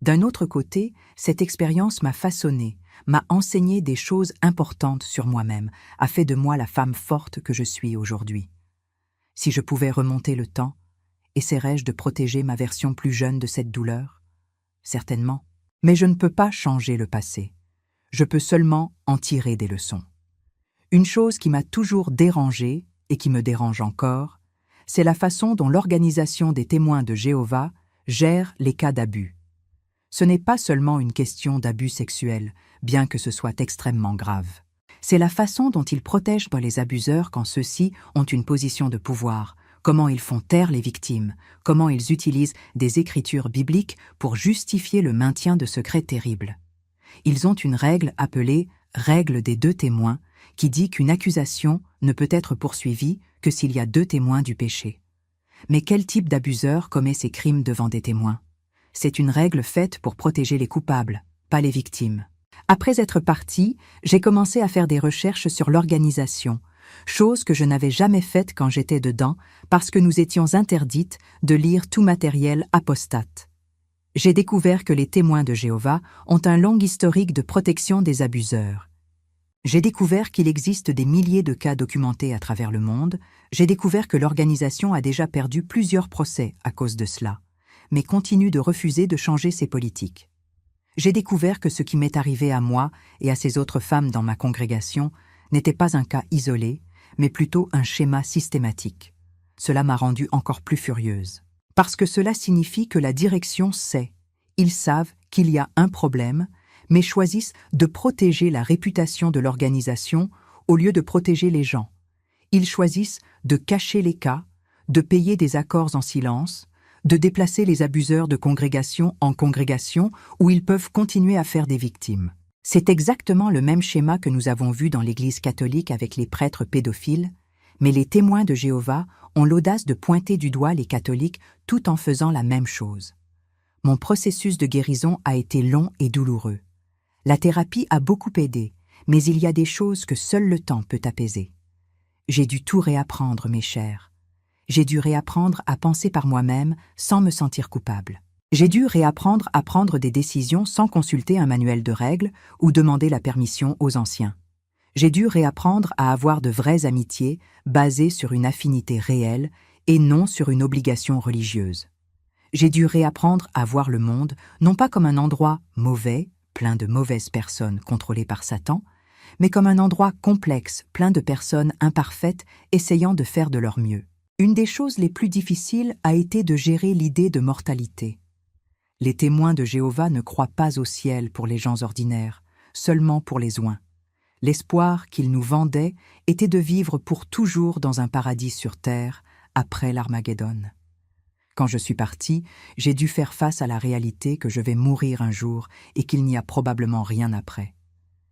D'un autre côté, cette expérience m'a façonnée, m'a enseigné des choses importantes sur moi-même, a fait de moi la femme forte que je suis aujourd'hui. Si je pouvais remonter le temps, essaierais-je de protéger ma version plus jeune de cette douleur? Certainement. Mais je ne peux pas changer le passé. Je peux seulement en tirer des leçons. Une chose qui m'a toujours dérangée, et qui me dérange encore, c'est la façon dont l'organisation des témoins de Jéhovah gère les cas d'abus. Ce n'est pas seulement une question d'abus sexuels, bien que ce soit extrêmement grave. C'est la façon dont ils protègent les abuseurs quand ceux-ci ont une position de pouvoir, comment ils font taire les victimes, comment ils utilisent des écritures bibliques pour justifier le maintien de secrets terribles. Ils ont une règle appelée « règle des 2 témoins » qui dit qu'une accusation ne peut être poursuivie que s'il y a 2 témoins du péché. Mais quel type d'abuseur commet ces crimes devant des témoins? C'est une règle faite pour protéger les coupables, pas les victimes. Après être partie, j'ai commencé à faire des recherches sur l'organisation, chose que je n'avais jamais faite quand j'étais dedans parce que nous étions interdites de lire tout matériel apostate. J'ai découvert que les témoins de Jéhovah ont un long historique de protection des abuseurs. J'ai découvert qu'il existe des milliers de cas documentés à travers le monde. J'ai découvert que l'organisation a déjà perdu plusieurs procès à cause de cela, mais continue de refuser de changer ses politiques. J'ai découvert que ce qui m'est arrivé à moi et à ces autres femmes dans ma congrégation n'était pas un cas isolé, mais plutôt un schéma systématique. Cela m'a rendue encore plus furieuse. Parce que cela signifie que la direction sait. Ils savent qu'il y a un problème, mais choisissent de protéger la réputation de l'organisation au lieu de protéger les gens. Ils choisissent de cacher les cas, de payer des accords en silence, de déplacer les abuseurs de congrégation en congrégation où ils peuvent continuer à faire des victimes. C'est exactement le même schéma que nous avons vu dans l'Église catholique avec les prêtres pédophiles, mais les témoins de Jéhovah ont l'audace de pointer du doigt les catholiques tout en faisant la même chose. Mon processus de guérison a été long et douloureux. La thérapie a beaucoup aidé, mais il y a des choses que seul le temps peut apaiser. J'ai dû tout réapprendre, mes chers. J'ai dû réapprendre à penser par moi-même sans me sentir coupable. J'ai dû réapprendre à prendre des décisions sans consulter un manuel de règles ou demander la permission aux anciens. J'ai dû réapprendre à avoir de vraies amitiés basées sur une affinité réelle et non sur une obligation religieuse. J'ai dû réapprendre à voir le monde non pas comme un endroit mauvais, plein de mauvaises personnes contrôlées par Satan, mais comme un endroit complexe, plein de personnes imparfaites essayant de faire de leur mieux. Une des choses les plus difficiles a été de gérer l'idée de mortalité. Les témoins de Jéhovah ne croient pas au ciel pour les gens ordinaires, seulement pour les oints. L'espoir qu'ils nous vendaient était de vivre pour toujours dans un paradis sur terre, après l'Armageddon. Quand je suis partie, j'ai dû faire face à la réalité que je vais mourir un jour et qu'il n'y a probablement rien après.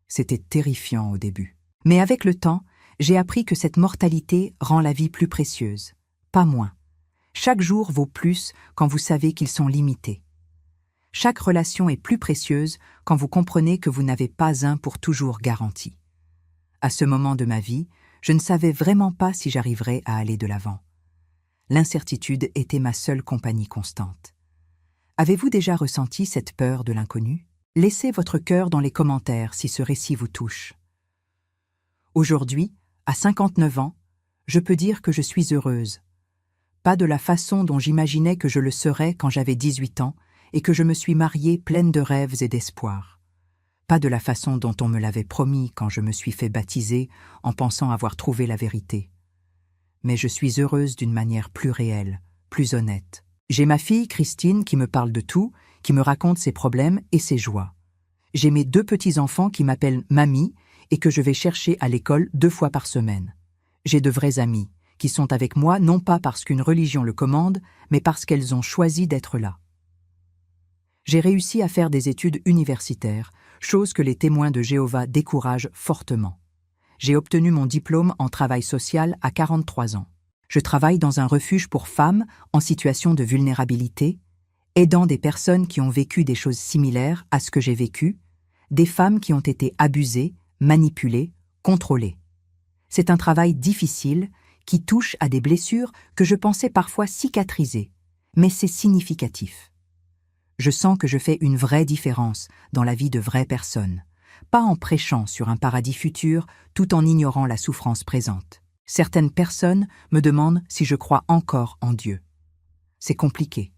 C'était terrifiant au début. Mais avec le temps, j'ai appris que cette mortalité rend la vie plus précieuse, pas moins. Chaque jour vaut plus quand vous savez qu'ils sont limités. Chaque relation est plus précieuse quand vous comprenez que vous n'avez pas un pour toujours garanti. À ce moment de ma vie, je ne savais vraiment pas si j'arriverais à aller de l'avant. L'incertitude était ma seule compagnie constante. Avez-vous déjà ressenti cette peur de l'inconnu? Laissez votre cœur dans les commentaires si ce récit vous touche. Aujourd'hui, à 59 ans, je peux dire que je suis heureuse. Pas de la façon dont j'imaginais que je le serais quand j'avais 18 ans et que je me suis mariée pleine de rêves et d'espoir. Pas de la façon dont on me l'avait promis quand je me suis fait baptiser en pensant avoir trouvé la vérité. Mais je suis heureuse d'une manière plus réelle, plus honnête. J'ai ma fille, Christine, qui me parle de tout, qui me raconte ses problèmes et ses joies. J'ai mes 2 petits-enfants qui m'appellent mamie et que je vais chercher à l'école 2 fois par semaine. J'ai de vrais amis, qui sont avec moi non pas parce qu'une religion le commande, mais parce qu'elles ont choisi d'être là. J'ai réussi à faire des études universitaires, chose que les témoins de Jéhovah découragent fortement. J'ai obtenu mon diplôme en travail social à 43 ans. Je travaille dans un refuge pour femmes en situation de vulnérabilité, aidant des personnes qui ont vécu des choses similaires à ce que j'ai vécu, des femmes qui ont été abusées, manipulées, contrôlées. C'est un travail difficile qui touche à des blessures que je pensais parfois cicatriser, mais c'est significatif. Je sens que je fais une vraie différence dans la vie de vraies personnes, pas en prêchant sur un paradis futur tout en ignorant la souffrance présente. Certaines personnes me demandent si je crois encore en Dieu. C'est compliqué.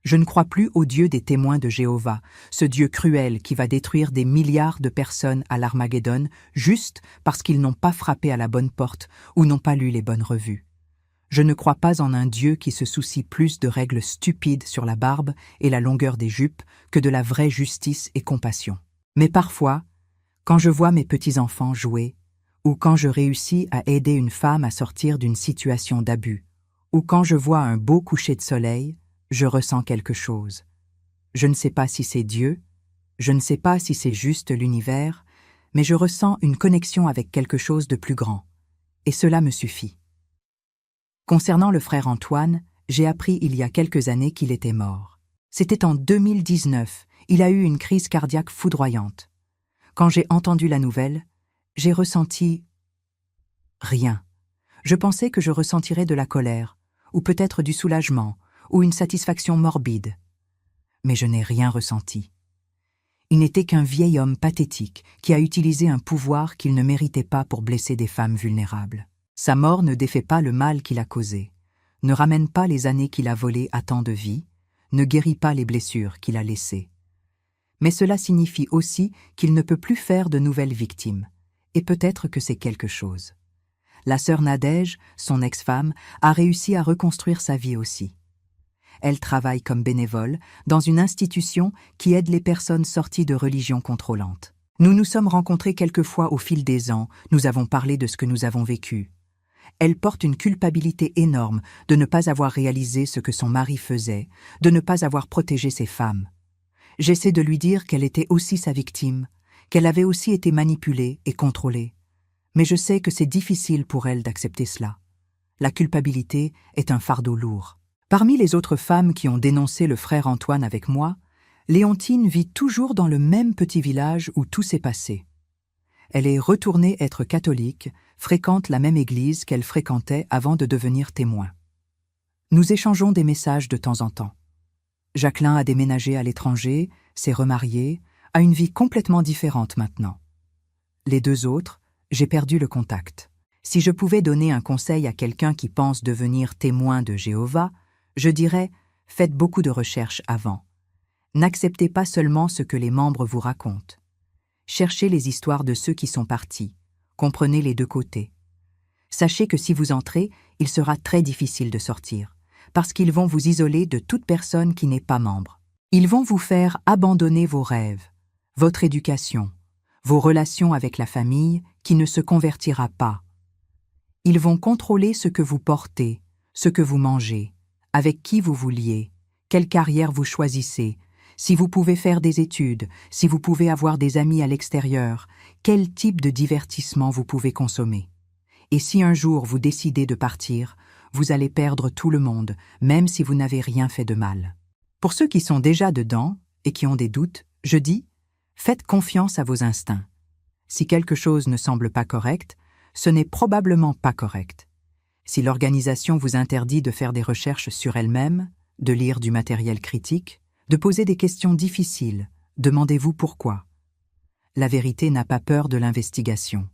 Je ne crois plus au Dieu des témoins de Jéhovah, ce Dieu cruel qui va détruire des milliards de personnes à l'Armageddon juste parce qu'ils n'ont pas frappé à la bonne porte ou n'ont pas lu les bonnes revues. Je ne crois pas en un Dieu qui se soucie plus de règles stupides sur la barbe et la longueur des jupes que de la vraie justice et compassion. Mais parfois, quand je vois mes petits-enfants jouer, ou quand je réussis à aider une femme à sortir d'une situation d'abus, ou quand je vois un beau coucher de soleil, je ressens quelque chose. Je ne sais pas si c'est Dieu, je ne sais pas si c'est juste l'univers, mais je ressens une connexion avec quelque chose de plus grand, et cela me suffit. Concernant le frère Antoine, j'ai appris il y a quelques années qu'il était mort. C'était en 2019, il a eu une crise cardiaque foudroyante. Quand j'ai entendu la nouvelle, j'ai ressenti rien. Je pensais que je ressentirais de la colère, ou peut-être du soulagement, ou une satisfaction morbide. Mais je n'ai rien ressenti. Il n'était qu'un vieil homme pathétique qui a utilisé un pouvoir qu'il ne méritait pas pour blesser des femmes vulnérables. Sa mort ne défait pas le mal qu'il a causé, ne ramène pas les années qu'il a volées à tant de vies, ne guérit pas les blessures qu'il a laissées. Mais cela signifie aussi qu'il ne peut plus faire de nouvelles victimes, et peut-être que c'est quelque chose. La sœur Nadège, son ex-femme, a réussi à reconstruire sa vie aussi. Elle travaille comme bénévole dans une institution qui aide les personnes sorties de religions contrôlantes. Nous nous sommes rencontrés quelquefois au fil des ans, nous avons parlé de ce que nous avons vécu. Elle porte une culpabilité énorme de ne pas avoir réalisé ce que son mari faisait, de ne pas avoir protégé ses femmes. J'essaie de lui dire qu'elle était aussi sa victime, qu'elle avait aussi été manipulée et contrôlée. Mais je sais que c'est difficile pour elle d'accepter cela. La culpabilité est un fardeau lourd. Parmi les autres femmes qui ont dénoncé le frère Antoine avec moi, Léontine vit toujours dans le même petit village où tout s'est passé. Elle est retournée être catholique, fréquente la même église qu'elle fréquentait avant de devenir témoin. Nous échangeons des messages de temps en temps. Jacqueline a déménagé à l'étranger, s'est remariée, a une vie complètement différente maintenant. Les 2 autres, j'ai perdu le contact. Si je pouvais donner un conseil à quelqu'un qui pense devenir témoin de Jéhovah, je dirais « faites beaucoup de recherches avant. N'acceptez pas seulement ce que les membres vous racontent. Cherchez les histoires de ceux qui sont partis. Comprenez les 2 côtés. Sachez que si vous entrez, il sera très difficile de sortir, parce qu'ils vont vous isoler de toute personne qui n'est pas membre. Ils vont vous faire abandonner vos rêves, votre éducation, vos relations avec la famille qui ne se convertira pas. Ils vont contrôler ce que vous portez, ce que vous mangez, avec qui vous vous liez, quelle carrière vous choisissez, si vous pouvez faire des études, si vous pouvez avoir des amis à l'extérieur, quel type de divertissement vous pouvez consommer. Et si un jour vous décidez de partir, vous allez perdre tout le monde, même si vous n'avez rien fait de mal. Pour ceux qui sont déjà dedans et qui ont des doutes, je dis, faites confiance à vos instincts. Si quelque chose ne semble pas correct, ce n'est probablement pas correct. Si l'organisation vous interdit de faire des recherches sur elle-même, de lire du matériel critique, de poser des questions difficiles, demandez-vous pourquoi. La vérité n'a pas peur de l'investigation.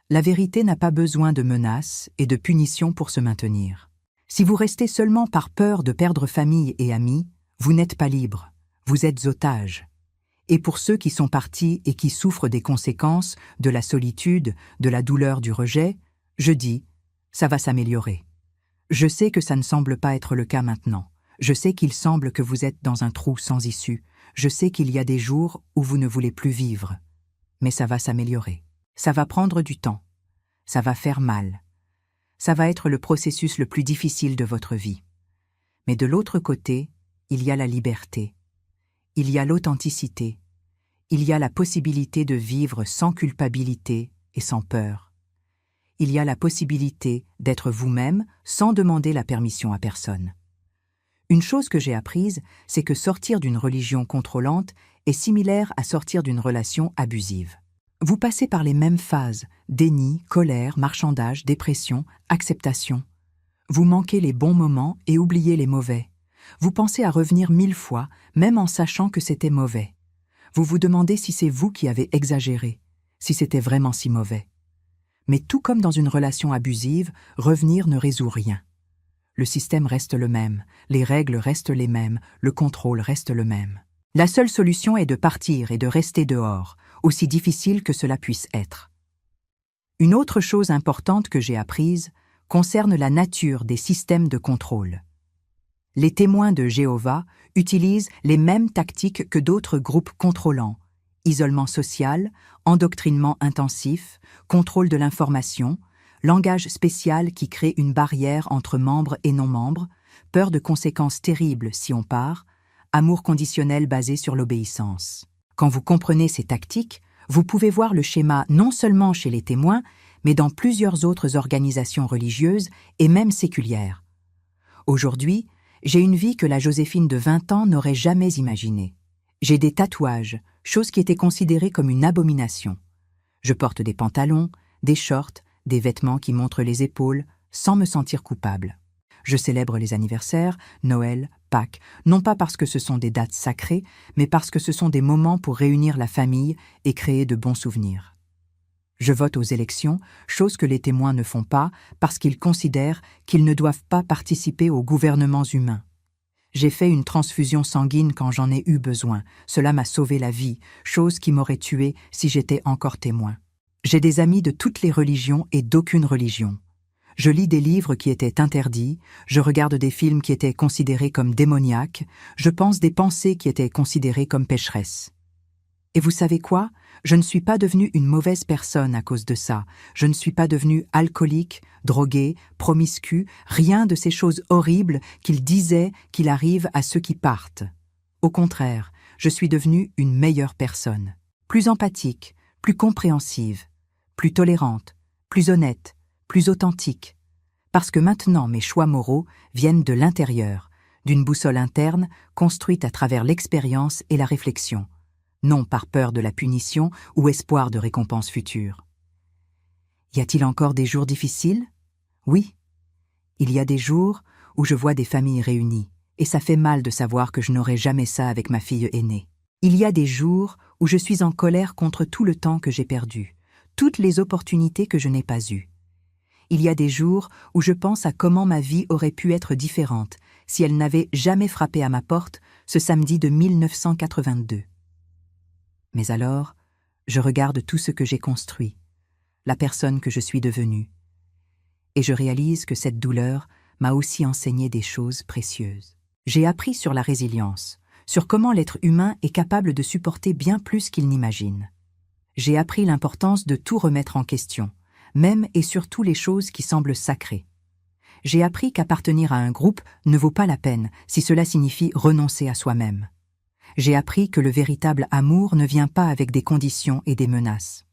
La vérité n'a pas besoin de menaces et de punitions pour se maintenir. Si vous restez seulement par peur de perdre famille et amis, vous n'êtes pas libre, vous êtes otage. Et pour ceux qui sont partis et qui souffrent des conséquences, de la solitude, de la douleur du rejet, je dis, ça va s'améliorer. Je sais que ça ne semble pas être le cas maintenant. Je sais qu'il semble que vous êtes dans un trou sans issue. Je sais qu'il y a des jours où vous ne voulez plus vivre. Mais ça va s'améliorer. Ça va prendre du temps. Ça va faire mal. Ça va être le processus le plus difficile de votre vie. Mais de l'autre côté, il y a la liberté. Il y a l'authenticité. Il y a la possibilité de vivre sans culpabilité et sans peur. Il y a la possibilité d'être vous-même sans demander la permission à personne. Une chose que j'ai apprise, c'est que sortir d'une religion contrôlante est similaire à sortir d'une relation abusive. Vous passez par les mêmes phases, déni, colère, marchandage, dépression, acceptation. Vous manquez les bons moments et oubliez les mauvais. Vous pensez à revenir 1000 fois, même en sachant que c'était mauvais. Vous vous demandez si c'est vous qui avez exagéré, si c'était vraiment si mauvais. Mais tout comme dans une relation abusive, revenir ne résout rien. Le système reste le même, les règles restent les mêmes, le contrôle reste le même. La seule solution est de partir et de rester dehors, aussi difficile que cela puisse être. Une autre chose importante que j'ai apprise concerne la nature des systèmes de contrôle. Les témoins de Jéhovah utilisent les mêmes tactiques que d'autres groupes contrôlants: isolement social, endoctrinement intensif, contrôle de l'information, langage spécial qui crée une barrière entre membres et non-membres, peur de conséquences terribles si on part, amour conditionnel basé sur l'obéissance. Quand vous comprenez ces tactiques, vous pouvez voir le schéma non seulement chez les témoins, mais dans plusieurs autres organisations religieuses et même séculières. Aujourd'hui, j'ai une vie que la Joséphine de 20 ans n'aurait jamais imaginée. J'ai des tatouages, chose qui était considérée comme une abomination. Je porte des pantalons, des shorts, des vêtements qui montrent les épaules, sans me sentir coupable. Je célèbre les anniversaires, Noël, Pâques, non pas parce que ce sont des dates sacrées, mais parce que ce sont des moments pour réunir la famille et créer de bons souvenirs. Je vote aux élections, chose que les témoins ne font pas parce qu'ils considèrent qu'ils ne doivent pas participer aux gouvernements humains. J'ai fait une transfusion sanguine quand j'en ai eu besoin. Cela m'a sauvé la vie, chose qui m'aurait tué si j'étais encore témoin. J'ai des amis de toutes les religions et d'aucune religion. Je lis des livres qui étaient interdits, je regarde des films qui étaient considérés comme démoniaques, je pense des pensées qui étaient considérées comme pécheresses. Et vous savez quoi? Je ne suis pas devenue une mauvaise personne à cause de ça. Je ne suis pas devenue alcoolique, droguée, promiscue, rien de ces choses horribles qu'il disait qu'il arrive à ceux qui partent. Au contraire, je suis devenue une meilleure personne, plus empathique, plus compréhensive, plus tolérante, plus honnête, plus authentique. Parce que maintenant mes choix moraux viennent de l'intérieur, d'une boussole interne construite à travers l'expérience et la réflexion, non par peur de la punition ou espoir de récompense future. Y a-t-il encore des jours difficiles? Oui. Il y a des jours où je vois des familles réunies, et ça fait mal de savoir que je n'aurai jamais ça avec ma fille aînée. Il y a des jours où je suis en colère contre tout le temps que j'ai perdu, toutes les opportunités que je n'ai pas eues. Il y a des jours où je pense à comment ma vie aurait pu être différente si elle n'avait jamais frappé à ma porte ce samedi de 1982. Mais alors, je regarde tout ce que j'ai construit, la personne que je suis devenue, et je réalise que cette douleur m'a aussi enseigné des choses précieuses. J'ai appris sur la résilience, sur comment l'être humain est capable de supporter bien plus qu'il n'imagine. J'ai appris l'importance de tout remettre en question, même et surtout les choses qui semblent sacrées. J'ai appris qu'appartenir à un groupe ne vaut pas la peine si cela signifie renoncer à soi-même. J'ai appris que le véritable amour ne vient pas avec des conditions et des menaces.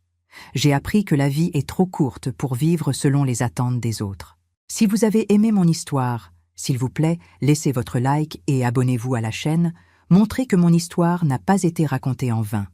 J'ai appris que la vie est trop courte pour vivre selon les attentes des autres. Si vous avez aimé mon histoire, s'il vous plaît, laissez votre like et abonnez-vous à la chaîne, montrez que mon histoire n'a pas été racontée en vain.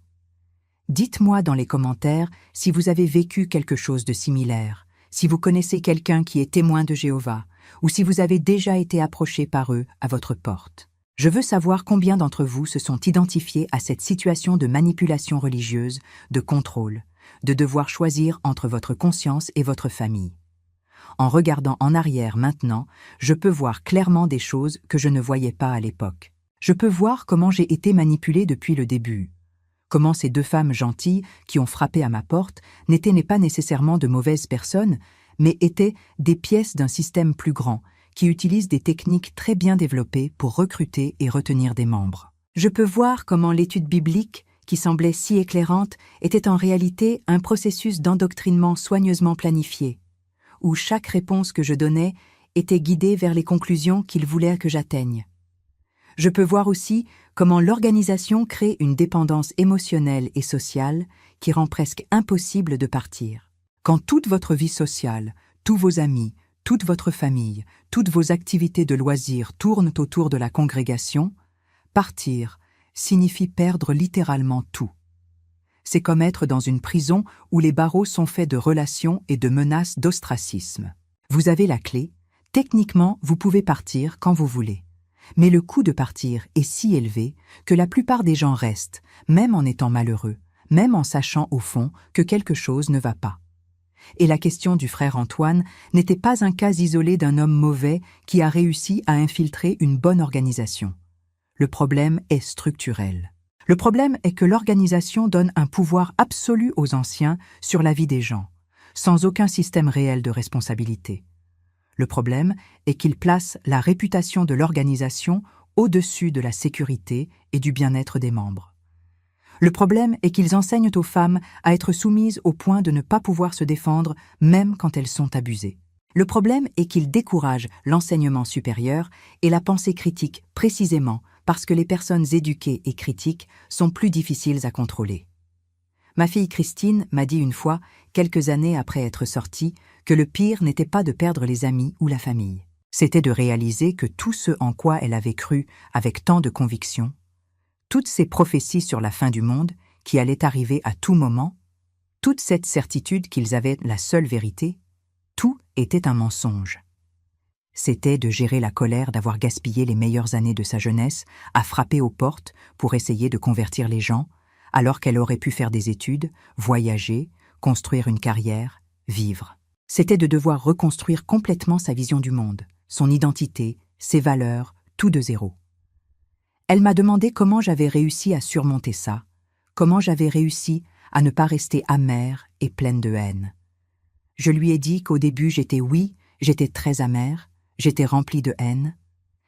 Dites-moi dans les commentaires si vous avez vécu quelque chose de similaire, si vous connaissez quelqu'un qui est témoin de Jéhovah, ou si vous avez déjà été approché par eux à votre porte. Je veux savoir combien d'entre vous se sont identifiés à cette situation de manipulation religieuse, de contrôle, de devoir choisir entre votre conscience et votre famille. En regardant en arrière maintenant, je peux voir clairement des choses que je ne voyais pas à l'époque. Je peux voir comment j'ai été manipulée depuis le début. Comment ces deux femmes gentilles qui ont frappé à ma porte n'étaient pas nécessairement de mauvaises personnes, mais étaient des pièces d'un système plus grand, qui utilise des techniques très bien développées pour recruter et retenir des membres. Je peux voir comment l'étude biblique, qui semblait si éclairante, était en réalité un processus d'endoctrinement soigneusement planifié, où chaque réponse que je donnais était guidée vers les conclusions qu'ils voulaient que j'atteigne. Je peux voir aussi comment l'organisation crée une dépendance émotionnelle et sociale qui rend presque impossible de partir. Quand toute votre vie sociale, tous vos amis, toute votre famille, toutes vos activités de loisirs tournent autour de la congrégation, partir signifie perdre littéralement tout. C'est comme être dans une prison où les barreaux sont faits de relations et de menaces d'ostracisme. Vous avez la clé, techniquement vous pouvez partir quand vous voulez. Mais le coût de partir est si élevé que la plupart des gens restent, même en étant malheureux, même en sachant au fond que quelque chose ne va pas. Et la question du frère Antoine n'était pas un cas isolé d'un homme mauvais qui a réussi à infiltrer une bonne organisation. Le problème est structurel. Le problème est que l'organisation donne un pouvoir absolu aux anciens sur la vie des gens, sans aucun système réel de responsabilité. Le problème est qu'il place la réputation de l'organisation au-dessus de la sécurité et du bien-être des membres. Le problème est qu'ils enseignent aux femmes à être soumises au point de ne pas pouvoir se défendre même quand elles sont abusées. Le problème est qu'ils découragent l'enseignement supérieur et la pensée critique précisément parce que les personnes éduquées et critiques sont plus difficiles à contrôler. Ma fille Christine m'a dit une fois, quelques années après être sortie, que le pire n'était pas de perdre les amis ou la famille. C'était de réaliser que tout ce en quoi elle avait cru avec tant de conviction, toutes ces prophéties sur la fin du monde, qui allaient arriver à tout moment, toute cette certitude qu'ils avaient la seule vérité, tout était un mensonge. C'était de gérer la colère d'avoir gaspillé les meilleures années de sa jeunesse à frapper aux portes pour essayer de convertir les gens, alors qu'elle aurait pu faire des études, voyager, construire une carrière, vivre. C'était de devoir reconstruire complètement sa vision du monde, son identité, ses valeurs, tout de zéro. Elle m'a demandé comment j'avais réussi à surmonter ça, comment j'avais réussi à ne pas rester amère et pleine de haine. Je lui ai dit qu'au début j'étais très amère, j'étais remplie de haine,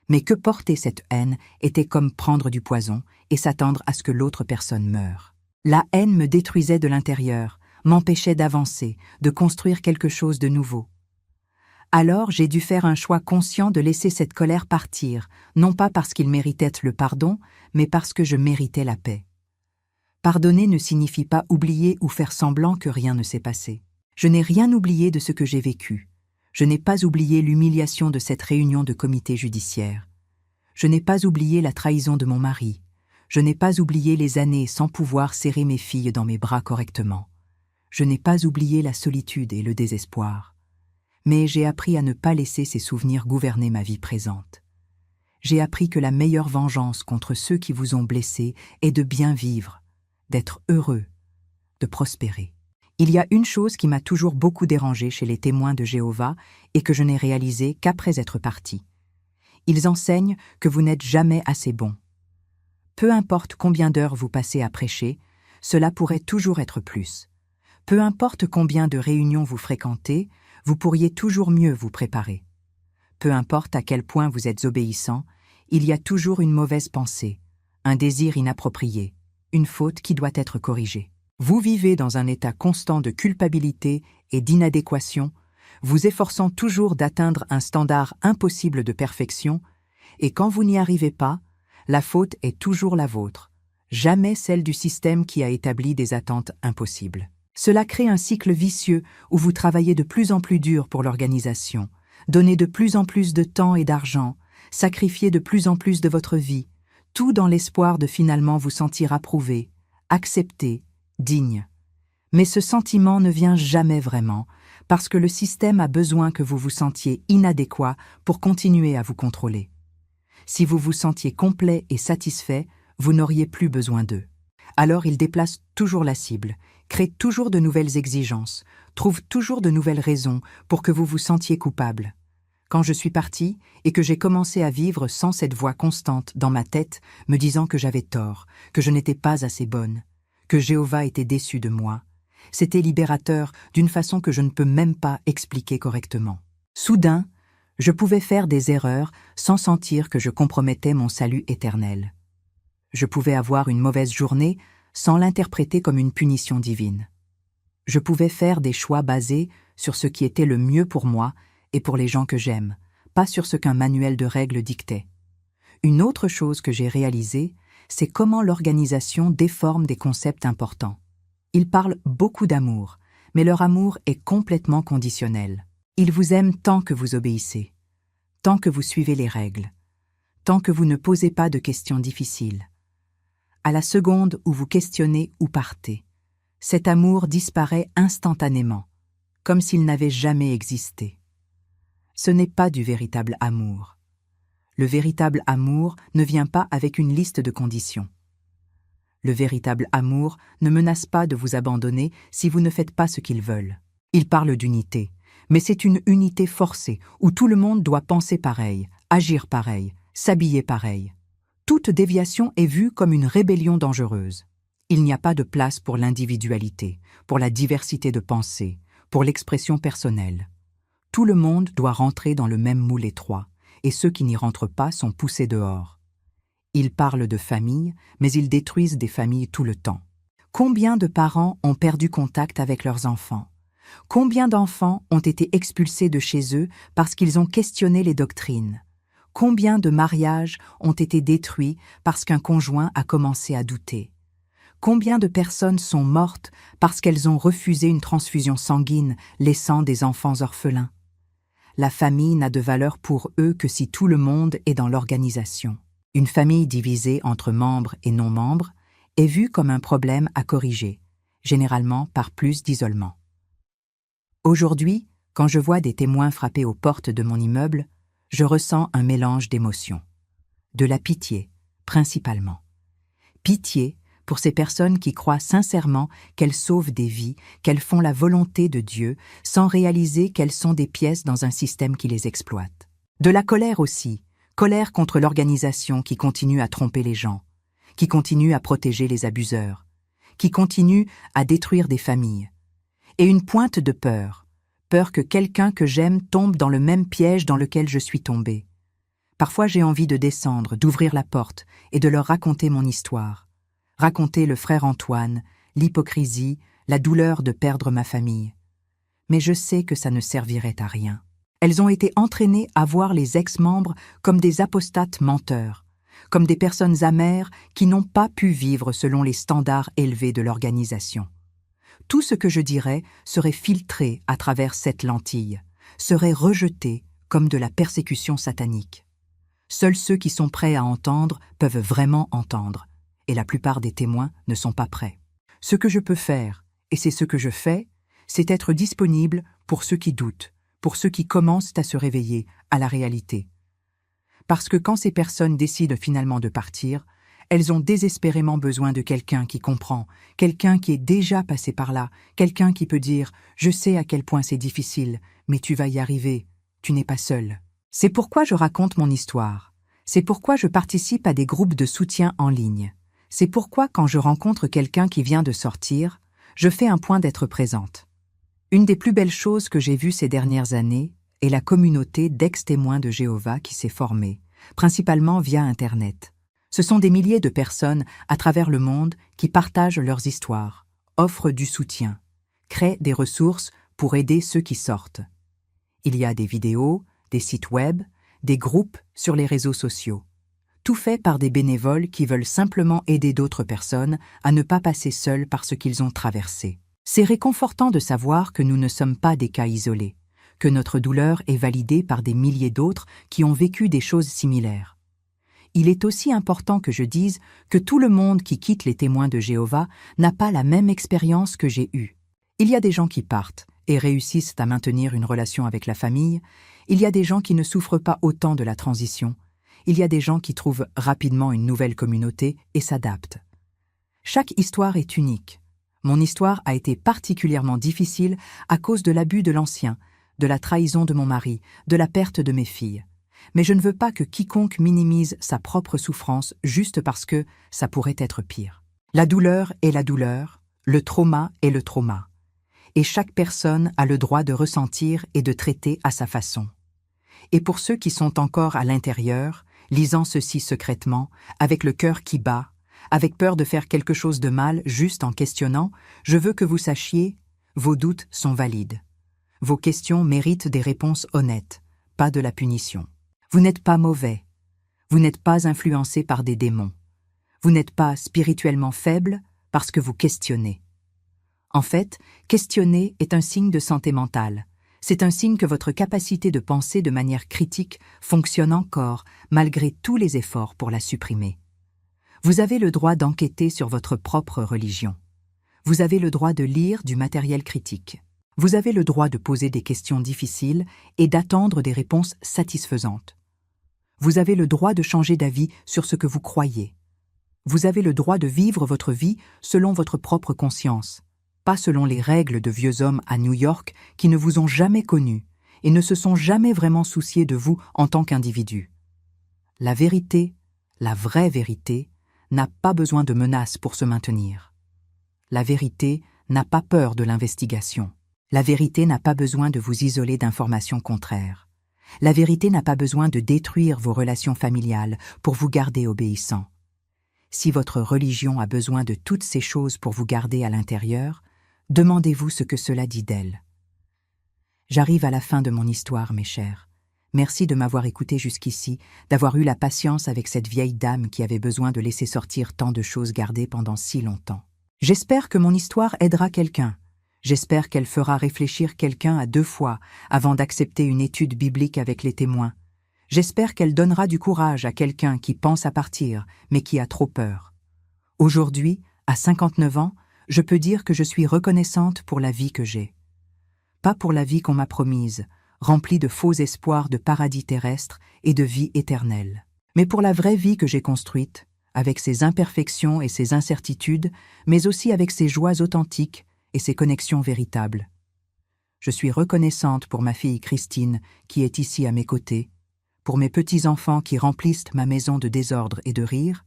mais que porter cette haine était comme prendre du poison et s'attendre à ce que l'autre personne meure. La haine me détruisait de l'intérieur, m'empêchait d'avancer, de construire quelque chose de nouveau. Alors j'ai dû faire un choix conscient de laisser cette colère partir, non pas parce qu'il méritait le pardon, mais parce que je méritais la paix. Pardonner ne signifie pas oublier ou faire semblant que rien ne s'est passé. Je n'ai rien oublié de ce que j'ai vécu. Je n'ai pas oublié l'humiliation de cette réunion de comité judiciaire. Je n'ai pas oublié la trahison de mon mari. Je n'ai pas oublié les années sans pouvoir serrer mes filles dans mes bras correctement. Je n'ai pas oublié la solitude et le désespoir. Mais j'ai appris à ne pas laisser ces souvenirs gouverner ma vie présente. J'ai appris que la meilleure vengeance contre ceux qui vous ont blessés est de bien vivre, d'être heureux, de prospérer. Il y a une chose qui m'a toujours beaucoup dérangée chez les témoins de Jéhovah et que je n'ai réalisé qu'après être parti. Ils enseignent que vous n'êtes jamais assez bon. Peu importe combien d'heures vous passez à prêcher, cela pourrait toujours être plus. Peu importe combien de réunions vous fréquentez, vous pourriez toujours mieux vous préparer. Peu importe à quel point vous êtes obéissant, il y a toujours une mauvaise pensée, un désir inapproprié, une faute qui doit être corrigée. Vous vivez dans un état constant de culpabilité et d'inadéquation, vous efforçant toujours d'atteindre un standard impossible de perfection, et quand vous n'y arrivez pas, la faute est toujours la vôtre, jamais celle du système qui a établi des attentes impossibles. Cela crée un cycle vicieux où vous travaillez de plus en plus dur pour l'organisation, donnez de plus en plus de temps et d'argent, sacrifiez de plus en plus de votre vie, tout dans l'espoir de finalement vous sentir approuvé, accepté, digne. Mais ce sentiment ne vient jamais vraiment, parce que le système a besoin que vous vous sentiez inadéquat pour continuer à vous contrôler. Si vous vous sentiez complet et satisfait, vous n'auriez plus besoin d'eux. Alors il déplace toujours la cible, crée toujours de nouvelles exigences, trouve toujours de nouvelles raisons pour que vous vous sentiez coupable. Quand je suis partie et que j'ai commencé à vivre sans cette voix constante dans ma tête me disant que j'avais tort, que je n'étais pas assez bonne, que Jéhovah était déçu de moi, c'était libérateur d'une façon que je ne peux même pas expliquer correctement. Soudain, je pouvais faire des erreurs sans sentir que je compromettais mon salut éternel. Je pouvais avoir une mauvaise journée sans l'interpréter comme une punition divine. Je pouvais faire des choix basés sur ce qui était le mieux pour moi et pour les gens que j'aime, pas sur ce qu'un manuel de règles dictait. Une autre chose que j'ai réalisée, c'est comment l'organisation déforme des concepts importants. Ils parlent beaucoup d'amour, mais leur amour est complètement conditionnel. Ils vous aiment tant que vous obéissez, tant que vous suivez les règles, tant que vous ne posez pas de questions difficiles. À la seconde où vous questionnez ou partez, cet amour disparaît instantanément, comme s'il n'avait jamais existé. Ce n'est pas du véritable amour. Le véritable amour ne vient pas avec une liste de conditions. Le véritable amour ne menace pas de vous abandonner si vous ne faites pas ce qu'ils veulent. Il parle d'unité, mais c'est une unité forcée où tout le monde doit penser pareil, agir pareil, s'habiller pareil. Toute déviation est vue comme une rébellion dangereuse. Il n'y a pas de place pour l'individualité, pour la diversité de pensée, pour l'expression personnelle. Tout le monde doit rentrer dans le même moule étroit, et ceux qui n'y rentrent pas sont poussés dehors. Ils parlent de famille, mais ils détruisent des familles tout le temps. Combien de parents ont perdu contact avec leurs enfants? Combien d'enfants ont été expulsés de chez eux parce qu'ils ont questionné les doctrines? Combien de mariages ont été détruits parce qu'un conjoint a commencé à douter? Combien de personnes sont mortes parce qu'elles ont refusé une transfusion sanguine, laissant des enfants orphelins? La famille n'a de valeur pour eux que si tout le monde est dans l'organisation. Une famille divisée entre membres et non-membres est vue comme un problème à corriger, généralement par plus d'isolement. Aujourd'hui, quand je vois des témoins frapper aux portes de mon immeuble, je ressens un mélange d'émotions. De la pitié, principalement. Pitié pour ces personnes qui croient sincèrement qu'elles sauvent des vies, qu'elles font la volonté de Dieu, sans réaliser qu'elles sont des pièces dans un système qui les exploite. De la colère aussi, colère contre l'organisation qui continue à tromper les gens, qui continue à protéger les abuseurs, qui continue à détruire des familles. Et une pointe de peur, peur que quelqu'un que j'aime tombe dans le même piège dans lequel je suis tombée. Parfois j'ai envie de descendre, d'ouvrir la porte et de leur raconter mon histoire. Raconter le frère Antoine, l'hypocrisie, la douleur de perdre ma famille. Mais je sais que ça ne servirait à rien. Elles ont été entraînées à voir les ex-membres comme des apostates menteurs, comme des personnes amères qui n'ont pas pu vivre selon les standards élevés de l'organisation. Tout ce que je dirais serait filtré à travers cette lentille, serait rejeté comme de la persécution satanique. Seuls ceux qui sont prêts à entendre peuvent vraiment entendre, et la plupart des témoins ne sont pas prêts. Ce que je peux faire, et c'est ce que je fais, c'est être disponible pour ceux qui doutent, pour ceux qui commencent à se réveiller à la réalité. Parce que quand ces personnes décident finalement de partir, elles ont désespérément besoin de quelqu'un qui comprend, quelqu'un qui est déjà passé par là, quelqu'un qui peut dire « Je sais à quel point c'est difficile, mais tu vas y arriver, tu n'es pas seul ». C'est pourquoi je raconte mon histoire. C'est pourquoi je participe à des groupes de soutien en ligne. C'est pourquoi quand je rencontre quelqu'un qui vient de sortir, je fais un point d'être présente. Une des plus belles choses que j'ai vues ces dernières années est la communauté d'ex-témoins de Jéhovah qui s'est formée, principalement via Internet. Ce sont des milliers de personnes à travers le monde qui partagent leurs histoires, offrent du soutien, créent des ressources pour aider ceux qui sortent. Il y a des vidéos, des sites web, des groupes sur les réseaux sociaux. Tout fait par des bénévoles qui veulent simplement aider d'autres personnes à ne pas passer seuls par ce qu'ils ont traversé. C'est réconfortant de savoir que nous ne sommes pas des cas isolés, que notre douleur est validée par des milliers d'autres qui ont vécu des choses similaires. Il est aussi important que je dise que tout le monde qui quitte les témoins de Jéhovah n'a pas la même expérience que j'ai eue. Il y a des gens qui partent et réussissent à maintenir une relation avec la famille, il y a des gens qui ne souffrent pas autant de la transition, il y a des gens qui trouvent rapidement une nouvelle communauté et s'adaptent. Chaque histoire est unique. Mon histoire a été particulièrement difficile à cause de l'abus de l'ancien, de la trahison de mon mari, de la perte de mes filles. Mais je ne veux pas que quiconque minimise sa propre souffrance juste parce que ça pourrait être pire. La douleur est la douleur, le trauma est le trauma. Et chaque personne a le droit de ressentir et de traiter à sa façon. Et pour ceux qui sont encore à l'intérieur, lisant ceci secrètement, avec le cœur qui bat, avec peur de faire quelque chose de mal juste en questionnant, je veux que vous sachiez, vos doutes sont valides. Vos questions méritent des réponses honnêtes, pas de la punition. Vous n'êtes pas mauvais. Vous n'êtes pas influencé par des démons. Vous n'êtes pas spirituellement faible parce que vous questionnez. En fait, questionner est un signe de santé mentale. C'est un signe que votre capacité de penser de manière critique fonctionne encore, malgré tous les efforts pour la supprimer. Vous avez le droit d'enquêter sur votre propre religion. Vous avez le droit de lire du matériel critique. Vous avez le droit de poser des questions difficiles et d'attendre des réponses satisfaisantes. Vous avez le droit de changer d'avis sur ce que vous croyez. Vous avez le droit de vivre votre vie selon votre propre conscience, pas selon les règles de vieux hommes à New York qui ne vous ont jamais connu et ne se sont jamais vraiment souciés de vous en tant qu'individu. La vérité, la vraie vérité, n'a pas besoin de menaces pour se maintenir. La vérité n'a pas peur de l'investigation. La vérité n'a pas besoin de vous isoler d'informations contraires. La vérité n'a pas besoin de détruire vos relations familiales pour vous garder obéissant. Si votre religion a besoin de toutes ces choses pour vous garder à l'intérieur, demandez-vous ce que cela dit d'elle. J'arrive à la fin de mon histoire, mes chers. Merci de m'avoir écouté jusqu'ici, d'avoir eu la patience avec cette vieille dame qui avait besoin de laisser sortir tant de choses gardées pendant si longtemps. J'espère que mon histoire aidera quelqu'un. J'espère qu'elle fera réfléchir quelqu'un à 2 fois avant d'accepter une étude biblique avec les témoins. J'espère qu'elle donnera du courage à quelqu'un qui pense à partir, mais qui a trop peur. Aujourd'hui, à 59 ans, je peux dire que je suis reconnaissante pour la vie que j'ai. Pas pour la vie qu'on m'a promise, remplie de faux espoirs de paradis terrestre et de vie éternelle, mais pour la vraie vie que j'ai construite, avec ses imperfections et ses incertitudes, mais aussi avec ses joies authentiques et ses connexions véritables. Je suis reconnaissante pour ma fille Christine, qui est ici à mes côtés, pour mes petits-enfants qui remplissent ma maison de désordre et de rire,